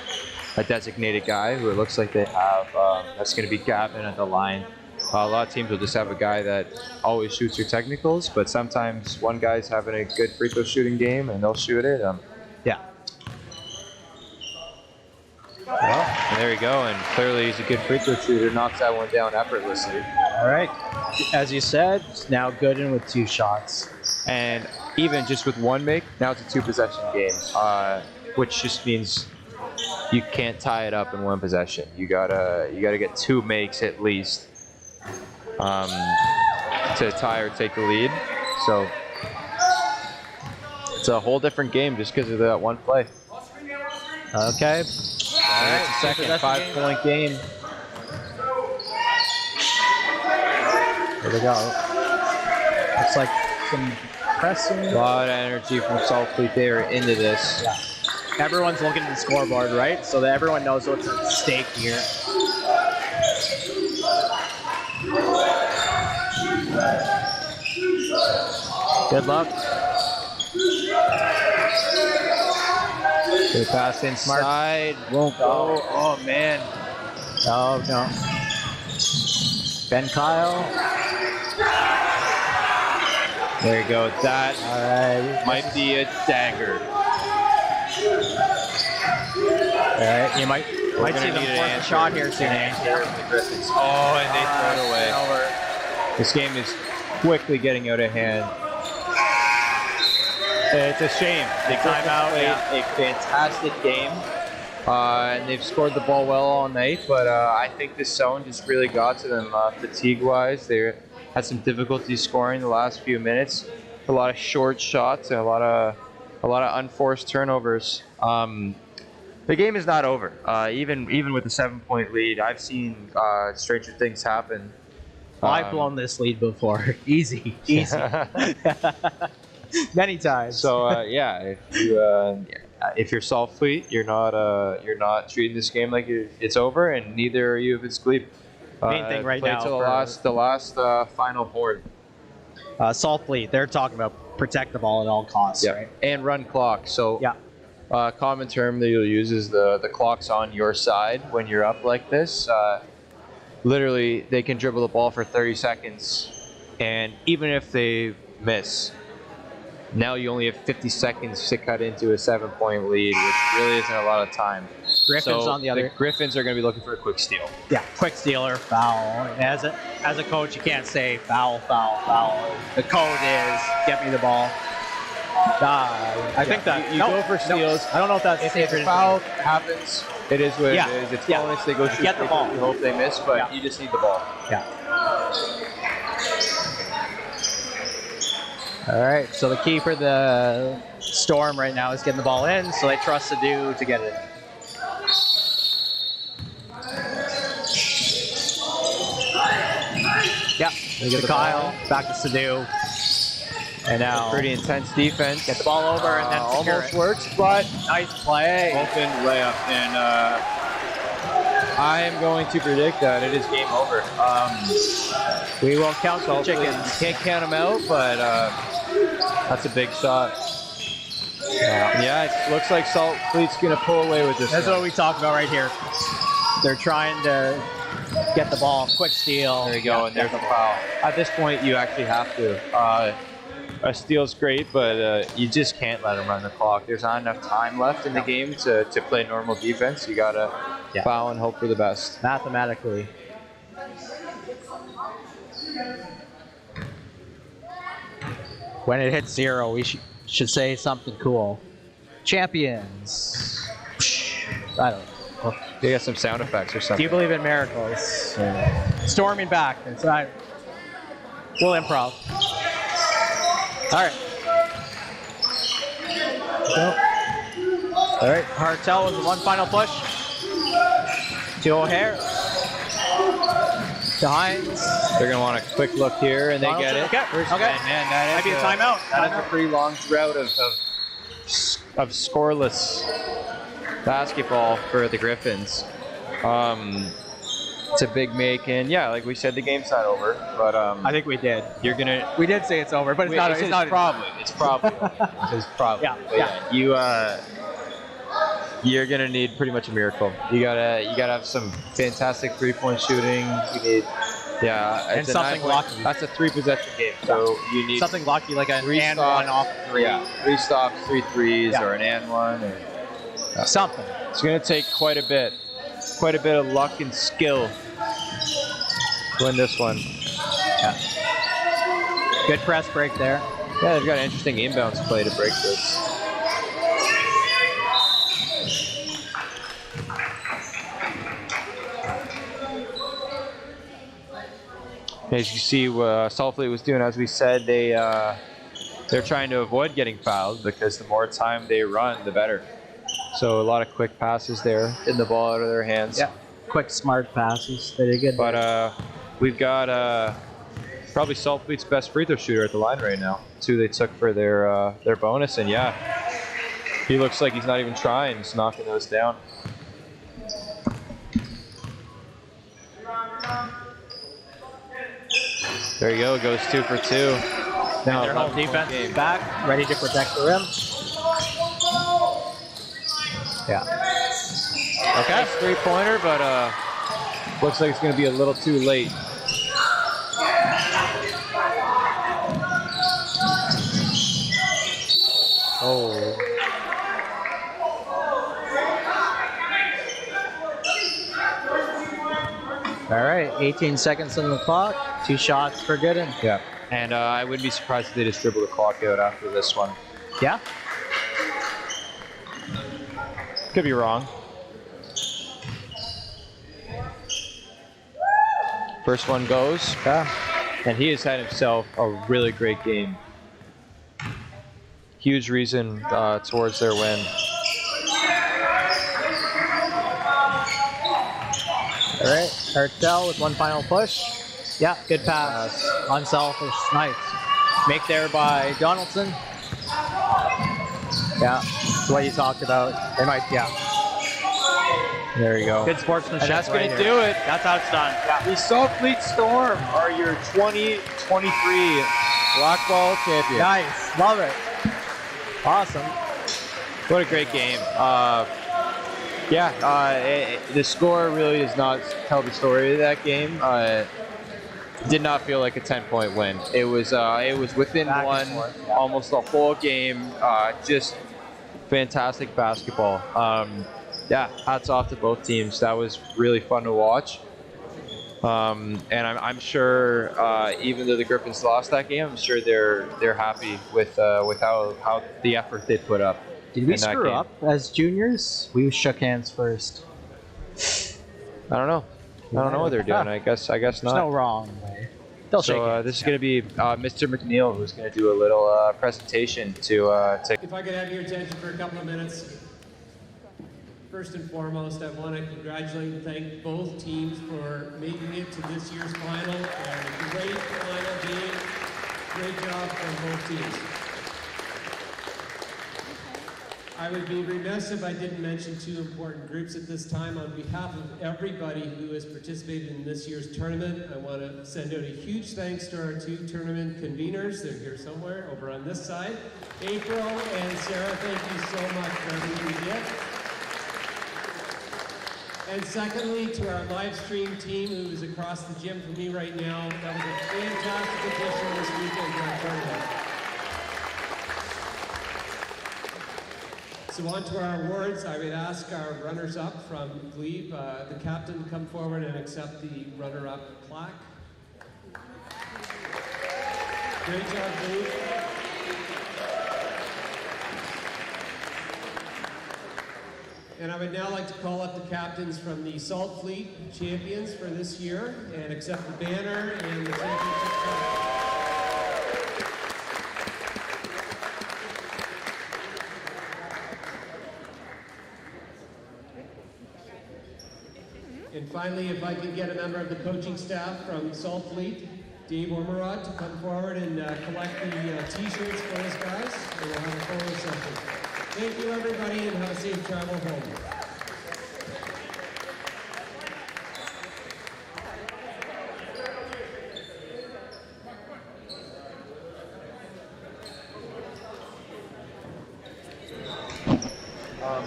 designated guy who it looks like they have. That's going to be Gavin at the line. A lot of teams will just have a guy that always shoots your technicals, but sometimes one guy's having a good free throw shooting game and they'll shoot it. Yeah. Well, and there you go, and clearly he's a good free throw shooter, knocks that one down effortlessly. All right. As you said, now Gooden with 2 shots. And even just with 1 make, now it's a 2-possession game, which just means you can't tie it up in 1 possession. You gotta get 2 makes at least to tie or take the lead. So it's a whole different game just because of that 1 play. Okay. All right, it's a second 5-point game. Here we go. Looks like some pressing. A lot of energy from Saltfleet. They are into this. Yeah. Everyone's looking at the scoreboard, right? So that everyone knows what's at stake here. Good luck. Good pass inside. Won't go. Oh, man. Oh, no. Ben Kyle. There you go. That might be a dagger. All right, you might see them force a shot here soon. Oh, and they throw it away. This game is quickly getting out of hand. It's a shame. They played a fantastic game, and they've scored the ball well all night, but I think this zone just really got to them fatigue-wise. They had some difficulty scoring the last few minutes. A lot of short shots and a lot of unforced turnovers. The game is not over. Even with a 7-point lead, I've seen stranger things happen. I've blown this lead before. Easy. Many times. So if you're Saltfleet, you're not treating this game like it's over, and neither are you if it's Glebe. Main thing right now. The last final board. Saltfleet, they're talking about protect the ball at all costs, right? And run clock. So common term that you'll use is the clock's on your side when you're up like this. Literally, they can dribble the ball for 30 seconds, and even if they miss, now you only have 50 seconds to cut into a 7-point lead, which really isn't a lot of time. Gryphons on the other. The Gryphons are going to be looking for a quick steal. Yeah, quick steal or foul. As a coach, you can't say foul. The code is get me the ball. I think that you go for steals. I don't know if that's if a foul happens. It is what it is. It's bonus. They go shoot. Get the ball. You hope they miss, but you just need the ball. Yeah. All right. So the key for the Storm right now is getting the ball in. So they trust Sadu to get it in. Yeah. To Kyle. Back to Sadu. And now pretty intense defense. Get the ball over and then almost works, but nice play. Open layup, and I am going to predict that it is game over. We will count the chickens. You can't count them out, but that's a big shot. Yeah, it looks like Saltfleet's going to pull away with this. That's one. what we talked about right here. They're trying to get the ball, quick steal. There you go, and there's a foul. At this point, you actually have to. A steal's great, but you just can't let them run the clock. There's not enough time left in the game to play normal defense. You got to foul and hope for the best. Mathematically. When it hits 0, we should say something cool. Champions. I don't know. You got some sound effects or something. Do you believe in miracles? Storming back. We'll improv. All right. All right. Hartel with one final push. To O'Hare. To Hines. They're going to want a quick look here, and they get it. Okay. And man, that Might be a timeout. That is a pretty long drought of scoreless basketball for the Gryphons. It's a big make, and yeah, like we said, the game's not over. But I think we did. You're gonna. We did say it's over, but it's not. It's not probably. It's probably. It's probably. Yeah. You're gonna need pretty much a miracle. You gotta have some fantastic 3-point shooting. You need. Yeah, and something lucky. That's a 3-possession game, so you need something lucky, like an and stops, one off 3. Yeah, 3 stops, 3 threes, or an and one, or something. It's gonna take quite a bit of luck and skill to win this one. Yeah. Good press break there. Yeah, they've got an interesting inbounds play to break this. As you see, Saltfleet was doing, as we said, they're trying to avoid getting fouled because the more time they run, the better. So a lot of quick passes there, getting the ball out of their hands. Yeah, quick, smart passes. They did good. But we've got probably Saltfleet's best free throw shooter at the line right now. It's who they took for their bonus, and yeah, he looks like he's not even trying. He's knocking those down. There you go, goes 2 for 2. Now their whole defense is back, ready to protect the rim. Yeah. Okay. Nice 3-pointer, but looks like it's going to be a little too late. Oh. All right, 18 seconds on the clock. 2 shots for Gooden. Yeah. And I wouldn't be surprised if they just dribble the clock out after this one. Yeah. Could be wrong. First one goes. Yeah. And he has had himself a really great game. Huge reason towards their win. All right, Hartel with one final push. Yeah, good pass. Unselfish, nice. Make there by Donaldson. Yeah, that's what you talked about. They might, yeah. There you go. Good sportsmanship. And that's right going to do it. That's how it's done. Yeah. The Saltfleet Storm are your 2023 Blackball champions. Nice, love it. Awesome. What a great game. The score really does not tell the story of that game. Did not feel like a 10-point win. It was within Back one almost the whole game. Just fantastic basketball. Hats off to both teams. That was really fun to watch. And I'm sure, even though the Gryphons lost that game, I'm sure they're happy with how the effort they put up. Did we screw up as juniors? We shook hands first. I don't know. I don't know what they're doing. I guess not. There's no wrong way. They'll shake hands. This is going to be Mr. McNeil, who's going to do a little presentation to. If I could have your attention for a couple of minutes. First and foremost, I want to congratulate and thank both teams for making it to this year's final. A great final game. Great job from both teams. I would be remiss if I didn't mention two important groups at this time. On behalf of everybody who has participated in this year's tournament, I want to send out a huge thanks to our two tournament conveners. They're here somewhere over on this side. April and Sarah, thank you so much for everything you did. And secondly, to our live stream team who is across the gym from me right now, that was a fantastic addition this weekend to our tournament. So on to our awards, I would ask our runners-up from Glebe, the captain, to come forward and accept the runner-up plaque. Great job, Glebe. And I would now like to call up the captains from the Saltfleet champions for this year and accept the banner and the championship cup. And finally, if I could get a member of the coaching staff from Saltfleet, Dave Ormerod, to come forward and collect the t-shirts for us guys, and we'll have a photo session. Thank you, everybody, and have a safe travel home.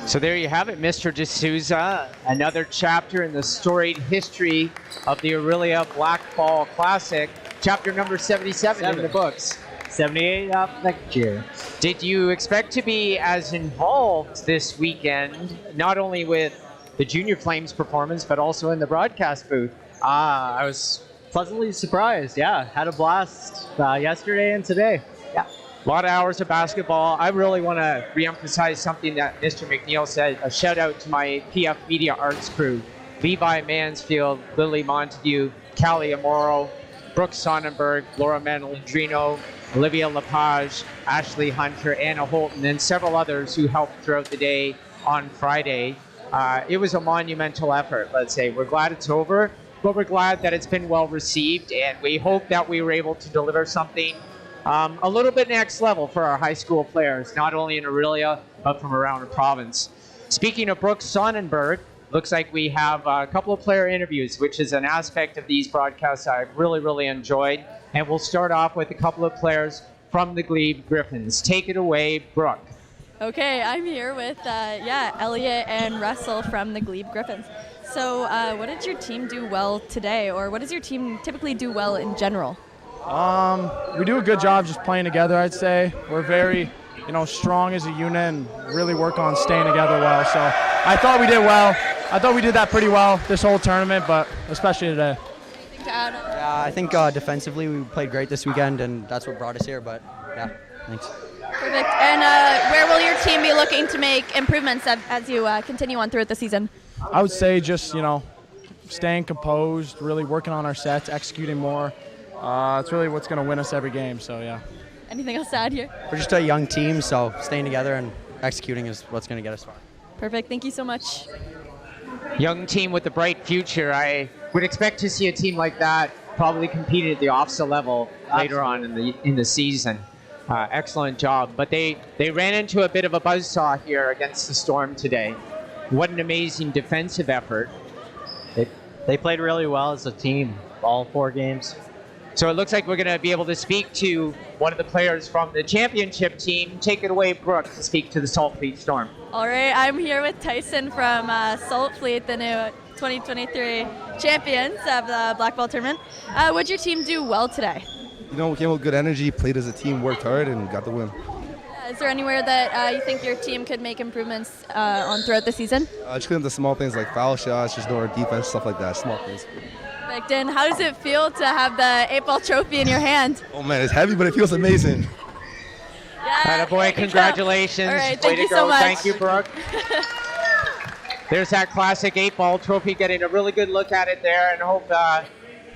So there you have it, Mr. D'Souza. Another chapter in the storied history of the Aurelia Blackball Classic. Chapter number 77 in the books. 78 up next year. Did you expect to be as involved this weekend, not only with the Junior Flames performance, but also in the broadcast booth? I was pleasantly surprised. Yeah, had a blast yesterday and today. Yeah. A lot of hours of basketball. I really want to reemphasize something that Mr. McNeil said. A shout out to my PF Media Arts crew. Levi Mansfield, Lily Montague, Callie Amoro, Brooke Sonnenberg, Laura Malandrino, Olivia Lepage, Ashley Hunter, Anna Holton, and several others who helped throughout the day on Friday. It was a monumental effort, let's say. We're glad it's over, but we're glad that it's been well received, and we hope that we were able to deliver something a little bit next level for our high school players, not only in Aurelia, but from around the province. Speaking of Brooke Sonnenberg, looks like we have a couple of player interviews, which is an aspect of these broadcasts I've really enjoyed. And we'll start off with a couple of players from the Glebe Gryphons. Take it away, Brooke. Okay, I'm here with Elliot and Russell from the Glebe Gryphons. So what did your team do well today, or what does your team typically do well in general? We do a good job just playing together, I'd say. We're very, strong as a unit and really work on staying together well. So I thought we did well. I thought we did that pretty well this whole tournament, but especially today. Anything to add? Yeah, I think defensively we played great this weekend, and that's what brought us here. But yeah, thanks. Perfect. And where will your team be looking to make improvements as you continue on throughout the season? I would say just, staying composed, really working on our sets, executing more. It's really what's going to win us every game, so yeah. Anything else to add here? We're just a young team, so staying together and executing is what's going to get us far. Perfect. Thank you so much. Young team with a bright future. I would expect to see a team like that probably compete at the OFSA level later on in the season. Excellent job. But they ran into a bit of a buzzsaw here against the Storm today. What an amazing defensive effort. They played really well as a team, all 4 games. So it looks like we're going to be able to speak to one of the players from the championship team. Take it away, Brooke, to speak to the Saltfleet Storm. All right, I'm here with Tyson from Saltfleet, the new 2023 champions of the Blackball tournament. What did your team do well today? We came with good energy, played as a team, worked hard, and got the win. Is there anywhere that you think your team could make improvements on throughout the season? Just clean up the small things like foul shots, just know our defense, stuff like that, small things. Perfect. And how does it feel to have the 8-ball trophy in your hand? Oh man, it's heavy, but it feels amazing. Yeah, boy, congratulations. All right, Way thank you to go. so much. Thank you, Brooke. There's that classic 8-ball trophy, getting a really good look at it there, and I hope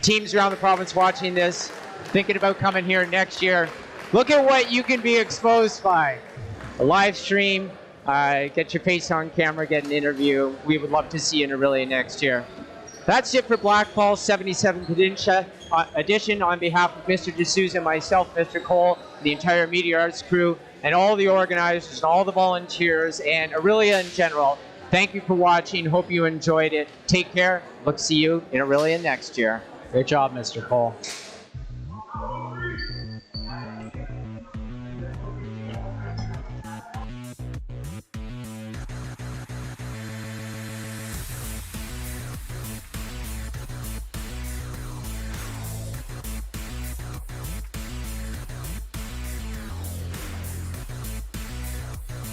teams around the province watching this, thinking about coming here next year, look at what you can be exposed by. A live stream, get your face on camera, get an interview. We would love to see you in Aurelia next year. That's it for Blackball 77th edition. On behalf of Mr. D'Souza, myself, Mr. Cole, the entire Media Arts crew, and all the organizers and all the volunteers and Aurelia in general. Thank you for watching. Hope you enjoyed it. Take care. Look to see you in Aurelia next year. Great job, Mr. Cole.